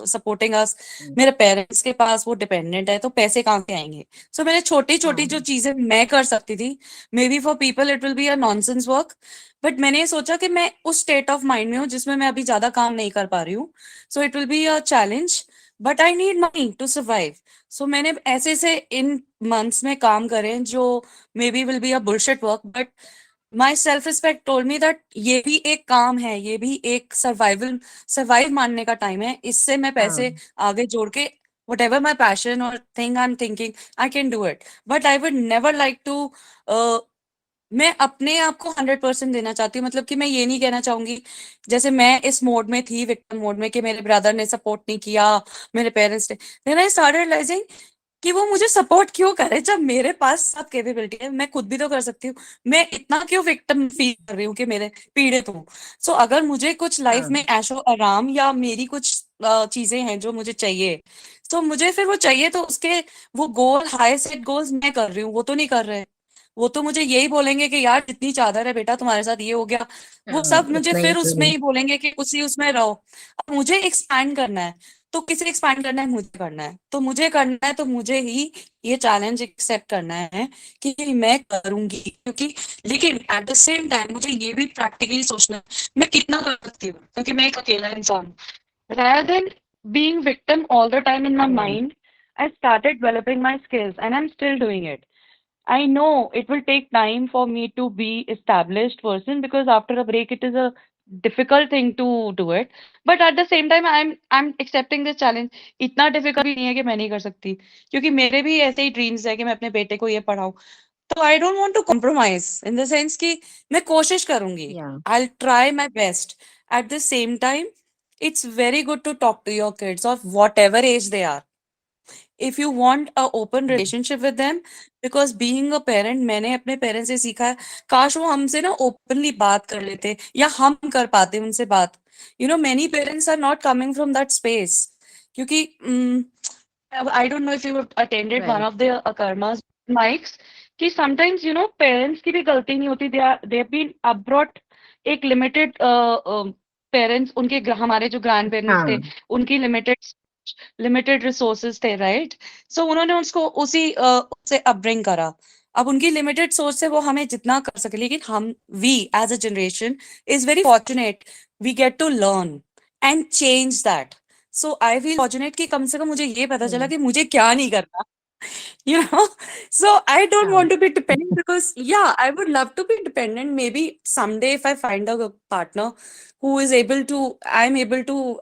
supporting us. मेरे पेरेंट्स के पास वो डिपेंडेंट है तो पैसे कहाँ से आएंगे. सो मैंने छोटी छोटी जो चीजें मैं कर सकती थी, may be for people it will be a nonsense work, but मैंने ये सोचा कि मैं उस स्टेट ऑफ माइंड में हूँ जिसमें मैं अभी ज्यादा काम नहीं कर पा रही हूँ. So it will be a challenge, but I need money to survive. So मैंने ऐसे ऐसे इन मंथ्स में काम करे जो maybe will be a bullshit work, but my self respect told me that ये भी एक काम है, ये भी एक सर्वाइव मानने का टाइम है. इससे मैं पैसे आगे जोड़ के whatever my passion or thing I'm thinking, I can do it. But I would never like to मैं अपने आप को 100% देना चाहती हूँ. मतलब कि मैं ये नहीं कहना चाहूंगी जैसे मैं इस मोड में थी, विक्टिम मोड में, कि मेरे ब्रदर ने सपोर्ट नहीं किया, मेरे पेरेंट्स ने. देन आई स्टार्टेड रियलाइजिंग कि वो मुझे सपोर्ट क्यों करे जब मेरे पास सब कैपेबिलिटी है, मैं खुद भी तो कर सकती हूँ. मैं इतना क्यों विक्टिम फील कर रही हूँ कि मेरे पीड़ित हूँ. सो अगर मुझे कुछ लाइफ में ऐशो आराम या मेरी कुछ चीजें हैं जो मुझे चाहिए, तो मुझे फिर वो चाहिए, तो उसके वो गोल, हाई सेट गोल्स मैं कर रही हूँ, वो तो नहीं कर रहे. वो तो मुझे यही बोलेंगे कि यार जितनी चादर है बेटा तुम्हारे साथ ये हो गया. वो सब मुझे इतना ही फिर उसमें करो. ही बोलेंगे कि उसी उसमें रहो. अब मुझे एक्सपैंड करना है, तो किसे एक्सपैंड करना है, मुझे करना है. तो मुझे करना है तो मुझे ही ये चैलेंज एक्सेप्ट करना है कि मैं करूंगी. क्योंकि लेकिन एट द सेम टाइम मुझे ये भी प्रैक्टिकली सोचना है मैं कितना कर सकती हूँ, क्योंकि मैं एक अकेला इंसान हूँ. rather than being victim all the time in my mind, I started developing my skills and I'm still doing it. I know it will take time for me to be established person because after a break it is a difficult thing to do it. But at the same time I'm accepting this challenge. इतना difficult भी नहीं है कि मैं नहीं कर सकती, क्योंकि मेरे भी ऐसे ही dreams है कि मैं अपने बेटे को ये पढ़ाऊं. तो I don't want to compromise in the sense कि मैं कोशिश करूंगी. Yeah. I'll try my best. At the same time, it's very good to talk to your kids of whatever age they are. If you want a open relationship with them, because being a parent, मैंने अपने parents से सीखा है, काश वो हमसे ना openly बात कर लेते या हम कर पाते उनसे बात. Many parents are not coming from that space. क्योंकि I don't know if you attended one Right. of the Akarma's mics, कि sometimes parents की भी गलती नहीं होती. They have been brought एक limited parents, उनके हमारे जो ग्रैंड पेरेंट्स थे, उनकी लिमिटेड रिसोर्सेज थे, राइट. सो उन्होंने उसको उससे अपब्रिंग करा. अब उनकी लिमिटेड सोर्स से वो हमें जितना कर सके, लेकिन हम we as a generation is very fortunate, we get to learn and change that. So I feel fortunate कि कम से कम मुझे ये पता चला कि मुझे क्या नहीं करना. you know so I don't want to be dependent, because yeah, I would love to be dependent. Maybe someday if I find a partner who is able to, I'm able to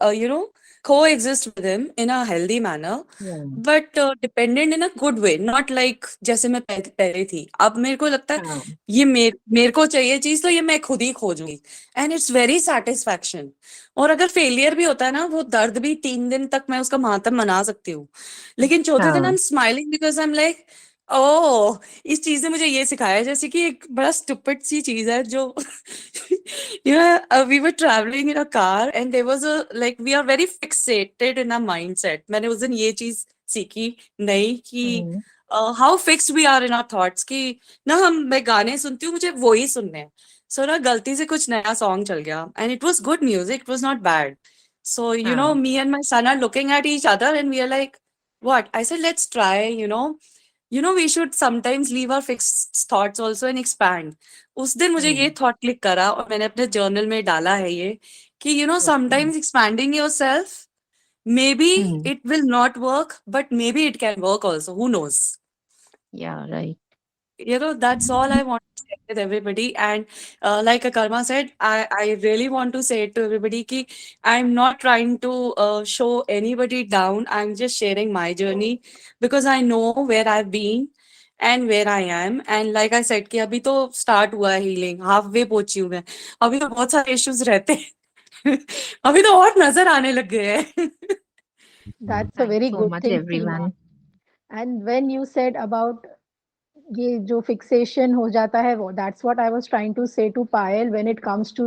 coexist with him in a healthy manner, Yeah. but dependent in a good way, not like जैसे मैं पहले थी. अब मेरे को लगता है हाँ. ये मेरे को चाहिए चीज तो ये मैं खुद ही खोजूंगी, एंड इट्स वेरी सेटिस्फैक्शन. और अगर फेलियर भी होता है ना, वो दर्द भी 3 दिन तक मैं उसका मातम मना सकती हूँ, लेकिन चौथे दिन आई हाँ. Am smiling because I am like, oh इस चीज ने मुझे ये सिखाया है. जैसे कि एक बड़ा स्टूपिड सी चीज है जो we were travelling in a car and there was a like we are very fixated in a mindset. मैंने उस दिन ये चीज सीखी नहीं कि हम्म. How fixed we are in our thoughts, कि ना मैं गाने सुनती हूँ, मुझे वो ही सुनने हैं. सो ना गलती से कुछ नया सॉन्ग चल गया and it was good music, it was not bad. So, हाँ. me and my son are looking at each other and we are like, what? I said, let's try, we should sometimes leave our fixed thoughts also and expand. उस दिन मुझे ये हम्म. Thought click करा और मैंने अपने journal में डाला है ये कि Okay. sometimes expanding yourself, maybe hmm. it will not work, but maybe it can work also. Who knows? Yeah, right. That's all I want to share with everybody. And like Akarma said, I really want to say to everybody ki I'm not trying to show anybody down. I'm just sharing my journey because I know where I've been and where I am. And like I said कि अभी तो start हुआ है healing, halfway पहुंची हूँ मैं. अभी तो बहुत सारे issues रहते हैं. अभी तो और नजर आने लग गए हैं. That's a Thank you very so good much, thing, Seema. everyone. And when you said about ये जो फिक्सेशन हो जाता है वो, that's what I was trying to say to Payal when it comes to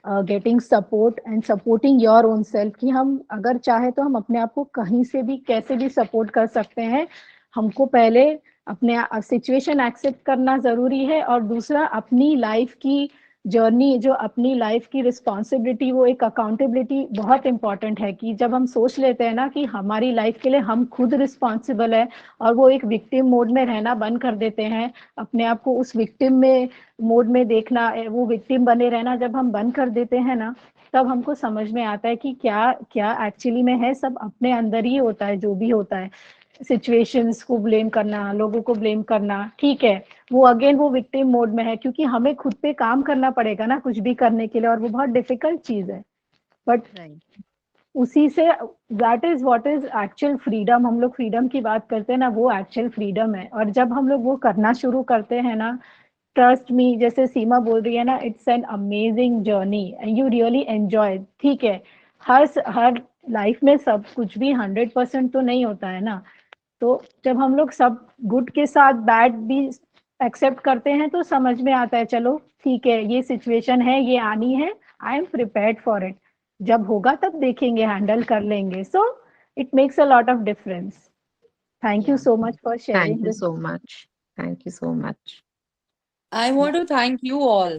getting support and supporting your own self, कि हम अगर चाहे तो हम अपने आप को कहीं से भी कैसे भी सपोर्ट कर सकते हैं. हमको पहले अपने सिचुएशन एक्सेप्ट करना जरूरी है, और दूसरा अपनी लाइफ की जर्नी, जो अपनी लाइफ की रिस्पॉन्सिबिलिटी, वो एक अकाउंटेबिलिटी बहुत इंपॉर्टेंट है. कि जब हम सोच लेते हैं ना कि हमारी लाइफ के लिए हम खुद रिस्पॉन्सिबल है, और वो एक विक्टिम मोड में रहना बंद कर देते हैं, अपने आप को उस विक्टिम में मोड में देखना, वो विक्टिम बने रहना जब हम बंद कर देते हैं ना, तब हमको समझ में आता है कि क्या क्या एक्चुअली में है. सब अपने अंदर ही होता है, जो भी होता है. सिचुएशंस को ब्लेम करना, लोगों को ब्लेम करना, ठीक है, वो अगेन वो विक्टिम मोड में है, क्योंकि हमें खुद पे काम करना पड़ेगा ना कुछ भी करने के लिए, और वो बहुत डिफिकल्ट चीज है. But Right. उसी say that is what is actual freedom. हम लोग फ्रीडम की बात करते हैं ना, वो एक्चुअल फ्रीडम है. और जब हम लोग वो करना शुरू करते हैं ना, ट्रस्ट मी, जैसे सीमा बोल रही है ना, it's an amazing journey and you really enjoy. ठीक है, हर लाइफ में सब कुछ भी 100% तो नहीं होता है ना. तो जब हम लोग सब गुड के साथ बैड भी एक्सेप्ट करते हैं, तो समझ में आता है चलो ठीक है, ये सिचुएशन है, ये आनी है, I am prepared for it. जब होगा तब देखेंगे, हैंडल कर लेंगे. So it makes a lot of difference. Thank you Yeah. So much for Thank sharing you this. so much. Thank you so much. I want to thank you all.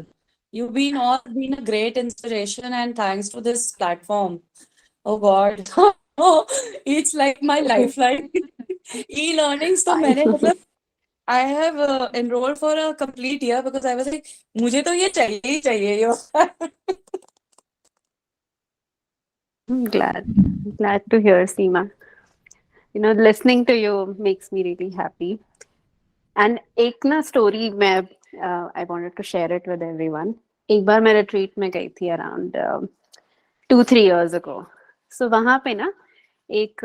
You've been a great inspiration, and thanks to this platform. Oh God. It's like my lifeline. E-learnings तो मैंने मतलब I have enrolled for a complete year because I was like मुझे तो ये चाहिए ही चाहिए यो. I'm glad to hear, Seema. Listening to you makes me really happy. And एक ना story मैं I wanted to share it with everyone. एक बार मैं retreat में गई थी around 2-3 years ago. So वहाँ पे ना एक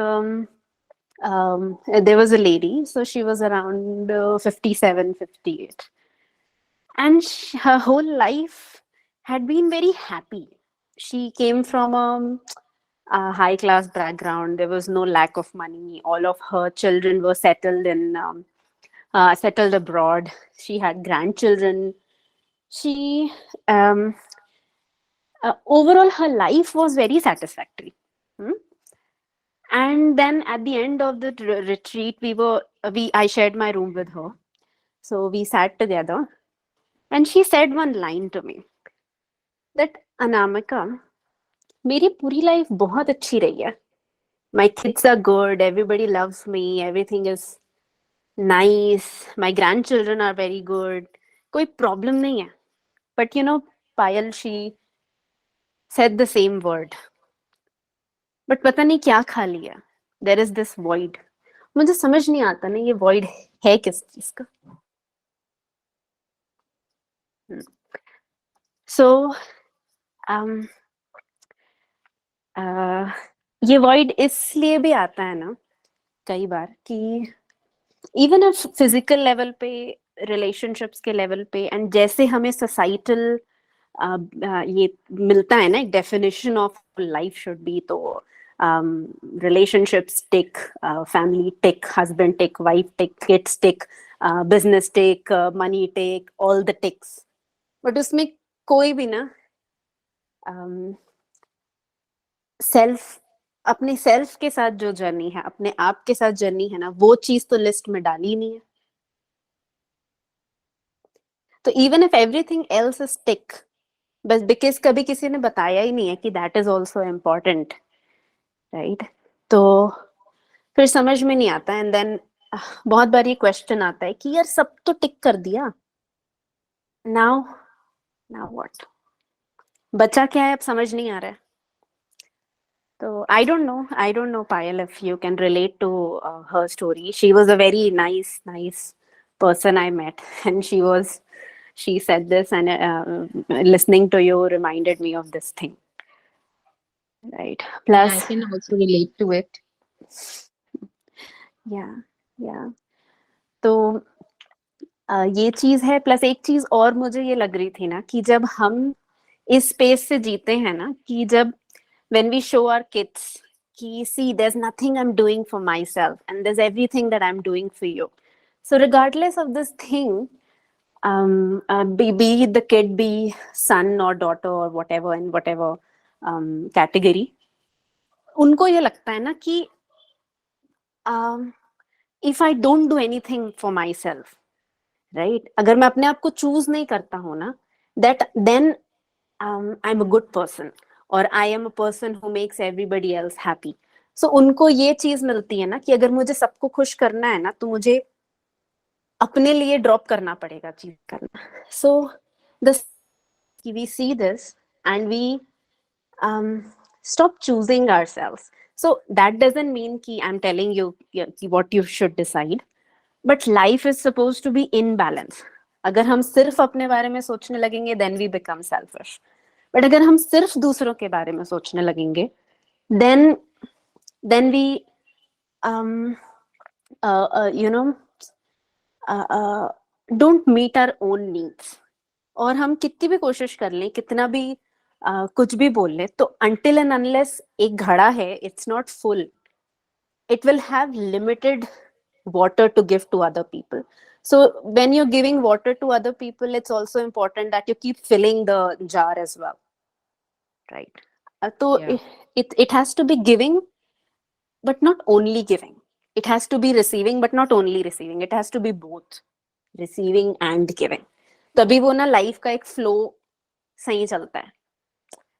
there was a lady, so she was around 57, 58. And her whole life had been very happy. She came from a high class background. There was no lack of money. All of her children were settled abroad. She had grandchildren. She overall her life was very satisfactory. Hmm? And then at the end of the retreat, I shared my room with her. So we sat together, and she said one line to me that Anamika, मेरी पूरी life बहुत अच्छी रही है. My kids are good, everybody loves me, everything is nice, my grandchildren are very good, कोई problem नहीं है. But Payal, she said the same word. But पता नहीं क्या खा लिया. There is this void. मुझे समझ नहीं आता ना, ये void है किस चीज का. So ये वॉइड इसलिए भी आता है ना कई बार कि इवन इफ फिजिकल लेवल पे, रिलेशनशिप्स के लेवल पे, एंड जैसे हमें सोसाइटल ये मिलता है ना एक definition of life should be, तो relationships tick, family tick, husband tick, wife tick, kids tick, business tick, money tick, all the ticks, but उसमें कोई भी ना सेल्फ, अपने सेल्फ के साथ जो जर्नी है, अपने आप के साथ जर्नी है ना, वो चीज तो लिस्ट में डाली ही नहीं है. तो even if everything else is tick, बस बिकॉज कभी किसी ने बताया ही नहीं है कि that is also important, right? तो फिर समझ में नहीं आता. एंड देन बहुत बार ये क्वेश्चन आता है कि यार सब तो टिक कर दिया, नाउ नाउ व्हाट, बचा क्या है, अब समझ नहीं आ रहा है. So I don't know, Payal, if you can relate to her story. She was a very nice person I met, and she said this, and listening to you reminded me of this thing, right? Yeah, I Plus, can also relate to it. yeah. तो ये चीज है. Plus एक चीज और मुझे ये लग रही थी ना कि जब हम इस स्पेस से जीते हैं ना, कि जब when we show our kids ki, see, there's nothing I'm doing for myself and there's everything that I'm doing for you. So regardless of this thing, be the kid be son or daughter or whatever, in whatever category, उनको ये लगता है ना कि if I don't do anything for myself, right, अगर मैं अपने आप को चूज नहीं करता हूँ ना, that then I'm a good person or I am a person who makes everybody else happy. So उनको ये चीज मिलती है ना कि अगर मुझे सबको खुश करना है ना, तो मुझे अपने लिए ड्रॉप करना पड़ेगा चीज करना. So this, we see this and we stop choosing ourselves. So that doesn't mean कि I'm telling you what you should decide, but life is supposed to be in balance. अगर हम सिर्फ अपने बारे में सोचने लगेंगे, then we become selfish. But अगर हम सिर्फ दूसरों के बारे में सोचने लगेंगे, then we you know don't meet our own needs. और हम कितनी भी कोशिश कर लें, कितना भी कुछ भी बोल लें, तो until and unless एक घड़ा है, it's not full, it will have limited water to give to other people. So when you're giving water to other people, it's also important that you keep filling the jar as well, right? So Yeah. it has to be giving, but not only giving. It has to be receiving, but not only receiving. It has to be both receiving and giving. तभी वो ना life का एक flow सही चलता है.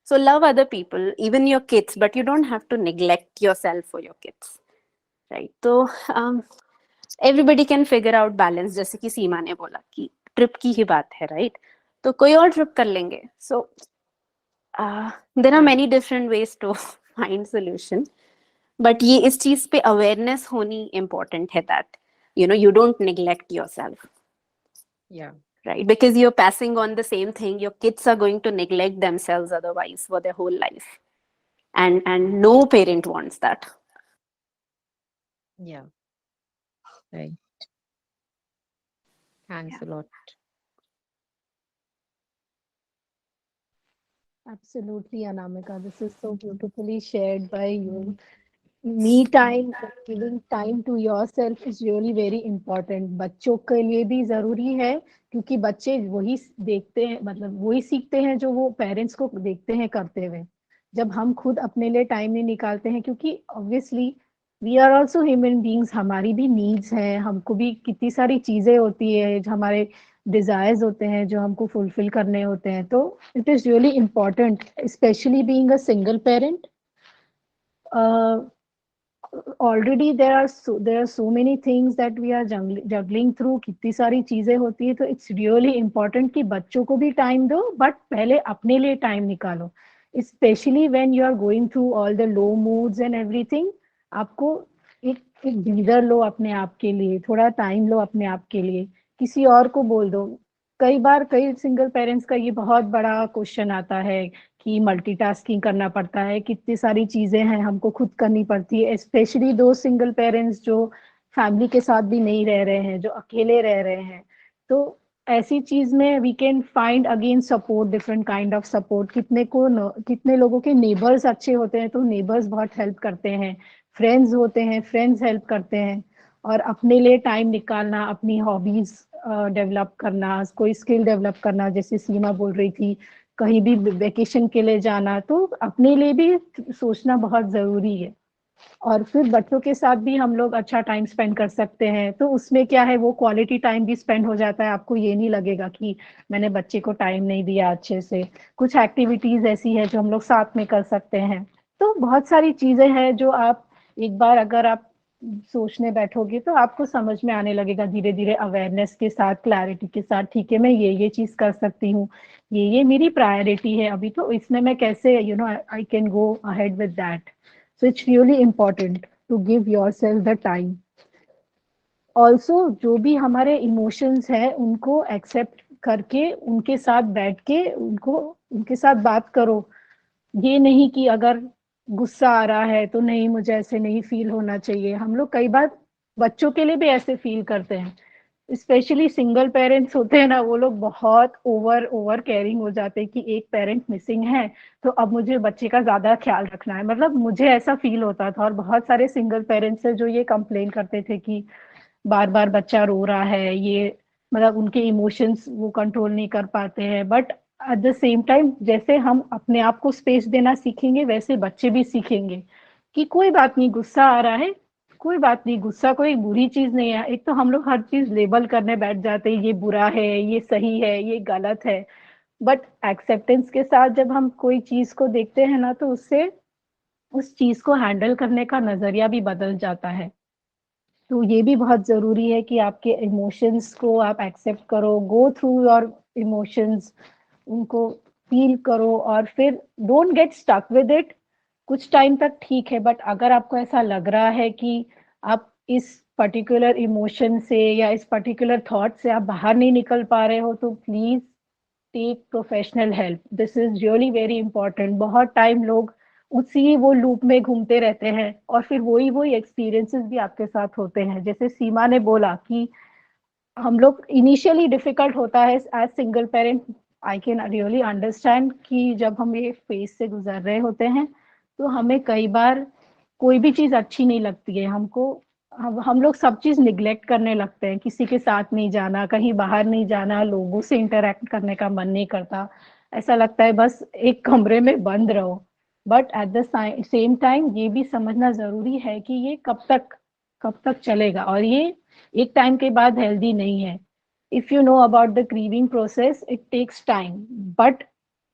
So love other people, even your kids, but you don't have to neglect yourself for your kids, right? तो everybody can figure out balance. जैसे कि सीमा ने बोला कि ट्रिप की ही बात है, right? तो कोई और ट्रिप कर लेंगे. So there are many different ways to find solution. But ये इस चीज पे अवेयरनेस होनी इम्पोर्टेंट है, that you don't neglect yourself. Yeah. Right, because you're passing on the same thing. Your kids are going to neglect themselves otherwise for their whole life, and no parent wants that. Yeah. Right. Thanks a lot. Absolutely, Anamika. This is so beautifully shared by you. Me time, giving time to yourself is really very important. बच्चों के लिए भी जरूरी है, क्योंकि बच्चे वही देखते हैं, मतलब वही सीखते हैं जो वो पेरेंट्स को देखते हैं करते हुए. जब हम खुद अपने लिए टाइम नहीं निकालते हैं, क्योंकि obviously we are also human beings, हमारी भी नीड्स हैं, हमको भी कितनी सारी चीजें होती है, जो हमारे डिजायर्स होते हैं जो हमको फुलफिल करने होते हैं. तो it is really important, specially being a single parent. Already there are so many things that we are juggling through. कितनी सारी चीजें होती है, तो it's really important कि बच्चों को भी टाइम दो, बट पहले अपने लिए टाइम निकालो. Especially when you are going through all the low moods and everything, आपको एक ब्रीदर लो अपने आप के लिए, थोड़ा टाइम लो अपने आप के लिए. किसी और को बोल दो, कई बार कई सिंगल पेरेंट्स का ये बहुत बड़ा क्वेश्चन आता है कि मल्टीटास्किंग करना पड़ता है, कितनी सारी चीजें हैं हमको खुद करनी पड़ती है, स्पेशली दो सिंगल पेरेंट्स जो फैमिली के साथ भी नहीं रह रहे हैं, जो अकेले रह रहे हैं। तो ऐसी चीज में we can find again support, different kind of support. कितने लोगों के नेबर्स अच्छे होते हैं तो नेबर्स बहुत हेल्प करते हैं, फ्रेंड्स होते हैं, फ्रेंड्स हेल्प करते हैं। और अपने लिए टाइम निकालना, अपनी हॉबीज डेवलप करना, कोई स्किल डेवलप करना, जैसे सीमा बोल रही थी कहीं भी वेकेशन के लिए जाना, तो अपने लिए भी सोचना बहुत जरूरी है। और फिर बच्चों के साथ भी हम लोग अच्छा टाइम स्पेंड कर सकते हैं, तो उसमें क्या है वो क्वालिटी टाइम भी स्पेंड हो जाता है, आपको ये नहीं लगेगा कि मैंने बच्चे को टाइम नहीं दिया अच्छे से। कुछ एक्टिविटीज ऐसी है जो हम लोग साथ में कर सकते हैं। तो बहुत सारी चीजें हैं जो आप एक बार अगर आप सोचने बैठोगे तो आपको समझ में आने लगेगा धीरे धीरे, अवेयरनेस के साथ, क्लैरिटी के साथ। ठीक है, मैं ये चीज कर सकती हूँ, ये मेरी प्रायोरिटी है अभी, तो इसमें मैं कैसे I can go ahead with that. So it's really important to give yourself the time. Also, जो भी हमारे इमोशंस हैं उनको एक्सेप्ट करके उनके साथ बैठ के उनके साथ बात करो। ये नहीं कि अगर गुस्सा आ रहा है तो नहीं, मुझे ऐसे नहीं फील होना चाहिए। हम लोग कई बार बच्चों के लिए भी ऐसे फील करते हैं, स्पेशली सिंगल पेरेंट्स होते हैं ना, वो लोग बहुत ओवर केयरिंग हो जाते हैं कि एक पेरेंट मिसिंग है तो अब मुझे बच्चे का ज्यादा ख्याल रखना है। मतलब मुझे ऐसा फील होता था, और बहुत सारे सिंगल पेरेंट्स हैं जो ये कंप्लेन करते थे कि बार बार बच्चा रो रहा है, ये मतलब उनके इमोशंस वो कंट्रोल नहीं कर पाते हैं। But at the same time जैसे हम अपने आप को स्पेस देना सीखेंगे वैसे बच्चे भी सीखेंगे कि कोई बात नहीं, गुस्सा आ रहा है, कोई बात नहीं, गुस्सा कोई बुरी चीज नहीं है। एक तो हम लोग हर चीज लेबल करने बैठ जाते हैं, ये बुरा है, ये सही है, ये गलत है। बट एक्सेप्टेंस के साथ जब हम कोई चीज को देखते हैं ना, तो उससे उस चीज को हैंडल करने का नजरिया भी बदल जाता है। तो ये भी बहुत जरूरी है कि आपके इमोशंस को आप एक्सेप्ट करो, गो थ्रू योर इमोशंस, उनको फील करो, और फिर don't get stuck with it. कुछ टाइम तक ठीक है, बट अगर आपको ऐसा लग रहा है कि आप इस पर्टिकुलर इमोशन से या इस पर्टिकुलर थॉट से आप बाहर नहीं निकल पा रहे हो, तो please take professional help. This is really very important. बहुत टाइम लोग उसी वो लूप में घूमते रहते हैं और फिर वही एक्सपीरियंसेस भी आपके साथ होते हैं। जैसे सीमा ने बोला कि हम लोग इनिशियली डिफिकल्ट होता है as single parent, I can really understand कि जब हम ये फेज से गुजर रहे होते हैं तो हमें कई बार कोई भी चीज अच्छी नहीं लगती है हमको। हम लोग सब चीज निग्लेक्ट करने लगते हैं, किसी के साथ नहीं जाना, कहीं बाहर नहीं जाना, लोगों से इंटरेक्ट करने का मन नहीं करता, ऐसा लगता है बस एक कमरे में बंद रहो। But at the same time ये भी समझना जरूरी है कि ये कब तक चलेगा, और ये एक टाइम के बाद हेल्दी नहीं है। If you know about the grieving process, it takes time, but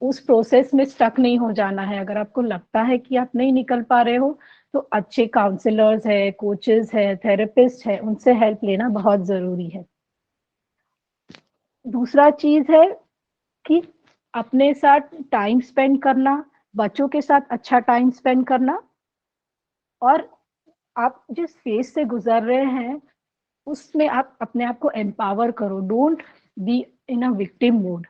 उस प्रोसेस में स्टक नहीं हो जाना है। अगर आपको लगता है कि आप नहीं निकल पा रहे हो तो अच्छे काउंसलर्स है, कोचेस है, थेरेपिस्ट है, उनसे हेल्प लेना बहुत जरूरी है। दूसरा चीज है कि अपने साथ टाइम स्पेंड करना, बच्चों के साथ अच्छा टाइम स्पेंड करना, और आप जिस फेज से गुजर रहे हैं उसमें आप अपने आप को एम्पावर करो। Don't be in a victim mode,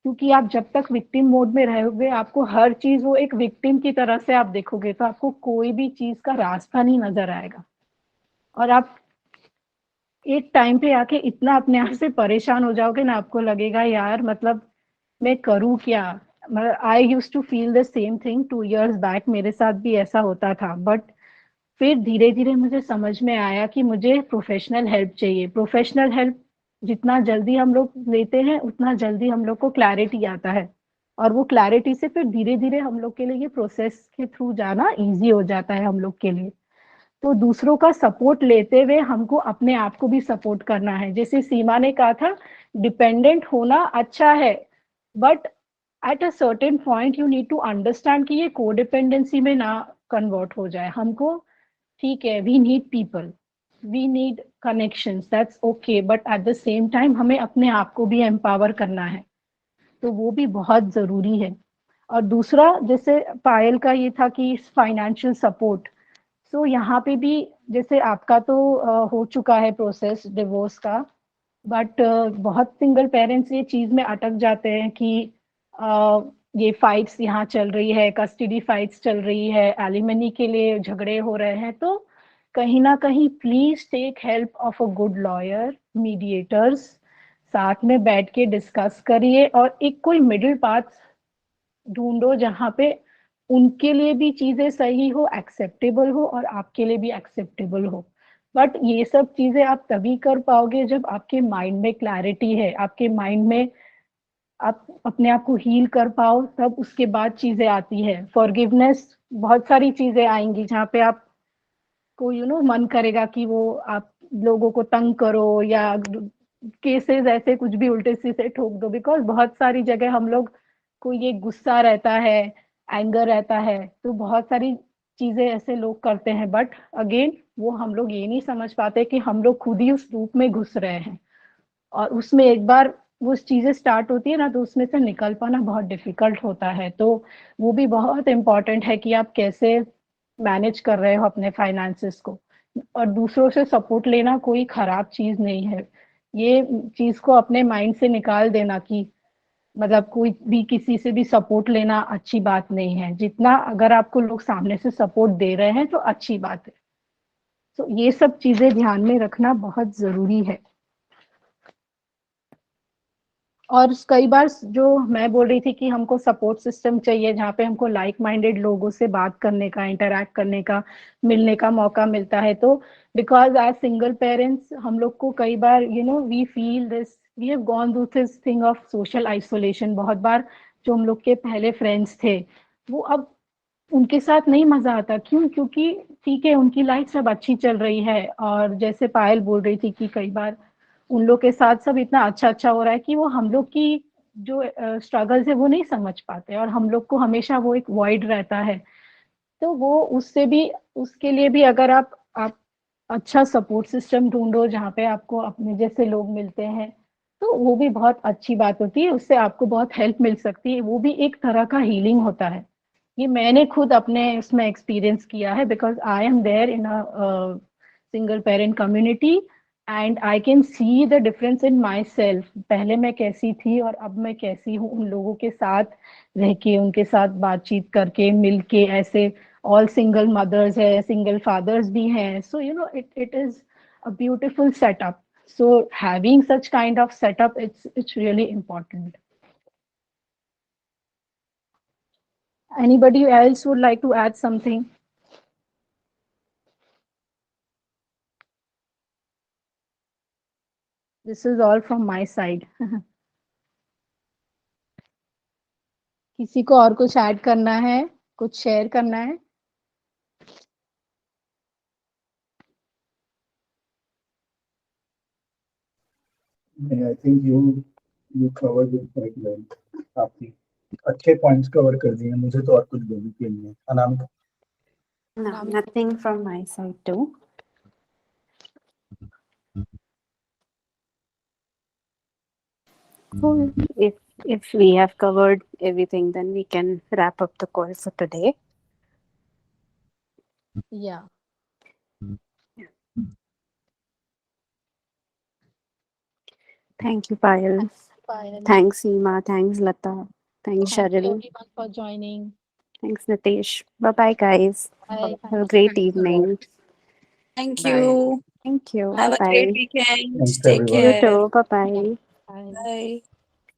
क्योंकि आप जब तक विक्टिम मोड में रहोगे आपको हर चीज वो एक विक्टिम की तरह से आप देखोगे, तो आपको कोई भी चीज का रास्ता नहीं नजर आएगा। और आप एक टाइम पे आके इतना अपने आप से परेशान हो जाओगे ना, आपको लगेगा यार मतलब मैं करूँ क्या। मतलब I use to feel the same thing 2 years back, मेरे साथ भी ऐसा होता था। बट फिर धीरे धीरे मुझे समझ में आया कि मुझे प्रोफेशनल हेल्प चाहिए। प्रोफेशनल हेल्प जितना जल्दी हम लोग लेते हैं उतना जल्दी हम लोग को क्लैरिटी आता है, और वो क्लैरिटी से फिर धीरे धीरे हम लोग के लिए ये प्रोसेस के थ्रू जाना इजी हो जाता है हम लोग के लिए। तो दूसरों का सपोर्ट लेते हुए हमको अपने आप को भी सपोर्ट करना है। जैसे सीमा ने कहा था, डिपेंडेंट होना अच्छा है, but at a certain point you need to understand कि ये कोडिपेंडेंसी में ना कन्वर्ट हो जाए हमको। ठीक है, we need people, we need connections, that's okay, but at the same time हमें अपने आप को भी एम्पावर करना है, तो वो भी बहुत जरूरी है। और दूसरा, जैसे पायल का ये था कि फाइनेंशियल सपोर्ट, सो यहाँ पे भी जैसे आपका तो हो चुका है प्रोसेस डिवोर्स का, बट बहुत सिंगल पेरेंट्स ये चीज में अटक जाते हैं कि ये फाइट्स यहाँ चल रही है, कस्टडी फाइट्स चल रही है, एलिमनी के लिए झगड़े हो रहे हैं, तो कहीं ना कहीं please take help of a good lawyer, mediators, साथ में बैठ के डिस्कस करिए और एक कोई मिडिल पाथ ढूंढो जहाँ पे उनके लिए भी चीजें सही हो, एक्सेप्टेबल हो और आपके लिए भी एक्सेप्टेबल हो। बट ये सब चीजें आप तभी कर पाओगे जब आपके माइंड में क्लैरिटी है, आपके माइंड में आप अपने आप को हील कर पाओ, तब उसके बाद चीजें आती है। फॉरगिवनेस, बहुत सारी चीजें आएंगी जहाँ पे आप को मन करेगा कि वो आप लोगों को तंग करो या केसेस ऐसे कुछ भी उल्टे सीधे ठोक दो, बिकॉज बहुत सारी जगह हम लोग को ये गुस्सा रहता है, एंगर रहता है, तो बहुत सारी चीजें ऐसे लोग करते हैं। बट अगेन वो हम लोग ये नहीं समझ पाते कि हम लोग खुद ही उस लूप में घुस रहे हैं, और उसमें एक बार वो चीजें स्टार्ट होती है ना, तो उसमें से निकल पाना बहुत डिफिकल्ट होता है। तो वो भी बहुत इम्पोर्टेंट है कि आप कैसे मैनेज कर रहे हो अपने फाइनेंसेस को। और दूसरों से सपोर्ट लेना कोई खराब चीज नहीं है, ये चीज को अपने माइंड से निकाल देना कि मतलब कोई भी किसी से भी सपोर्ट लेना अच्छी बात नहीं है। जितना अगर आपको लोग सामने से सपोर्ट दे रहे हैं तो अच्छी बात है। तो ये सब चीजें ध्यान में रखना बहुत जरूरी है। और कई बार जो मैं बोल रही थी कि हमको सपोर्ट सिस्टम चाहिए जहाँ पे हमको लाइक माइंडेड लोगों से बात करने का, इंटरेक्ट करने का, मिलने का मौका मिलता है, तो बिकॉज एज सिंगल पेरेंट्स हम लोग को कई बार we feel this, we have gone through this thing of social isolation. बहुत बार जो हम लोग के पहले फ्रेंड्स थे वो अब उनके साथ नहीं मजा आता। क्यों? क्योंकि ठीक है उनकी लाइफ सब अच्छी चल रही है, और जैसे पायल बोल रही थी कि कई बार उन लोग के साथ सब इतना अच्छा अच्छा हो रहा है कि वो हम लोग की जो स्ट्रगल्स है वो नहीं समझ पाते, और हम लोग को हमेशा वो एक वॉइड रहता है। तो वो उससे भी, उसके लिए भी अगर आप अच्छा सपोर्ट सिस्टम ढूंढो जहाँ पे आपको अपने जैसे लोग मिलते हैं, तो वो भी बहुत अच्छी बात होती है, उससे आपको बहुत हेल्प मिल सकती है, वो भी एक तरह का हीलिंग होता है। ये मैंने खुद अपने उसमें एक्सपीरियंस किया है, because I am there in a single parent community and I can see the difference in myself. पहले मैं कैसी थी और अब मैं कैसी हूँ, उन लोगों के साथ रह के, उनके साथ बातचीत करके, मिल के, ऐसे ऑल सिंगल मदर्स है, सिंगल फादर्स भी हैं, so it is a beautiful setup. So having such kind of setup, it's really important. Anybody else would like to add something? This is all from my side. किसी को और कुछ add करना है, कुछ share करना है? I think you covered it quite well. आपने अच्छे पॉइंट्स कवर कर दिए, मुझे तो और कुछ बोलने के लिए नहीं है। Anamika? No, nothing from my side too. Cool. If we have covered everything, then we can wrap up the call for today. Yeah. Thank you, Payal. Payal. Thanks, Seema. Thanks, Lata. Thanks, Thank you Sharil. everyone for joining. Thanks, Nitesh. Bye-bye, guys. Bye. Have a great evening. Thank Bye. you. Thank you. Have a Bye-bye. great weekend. Thanks, Take everyone. You care. too. Bye-bye. Bye. Bye.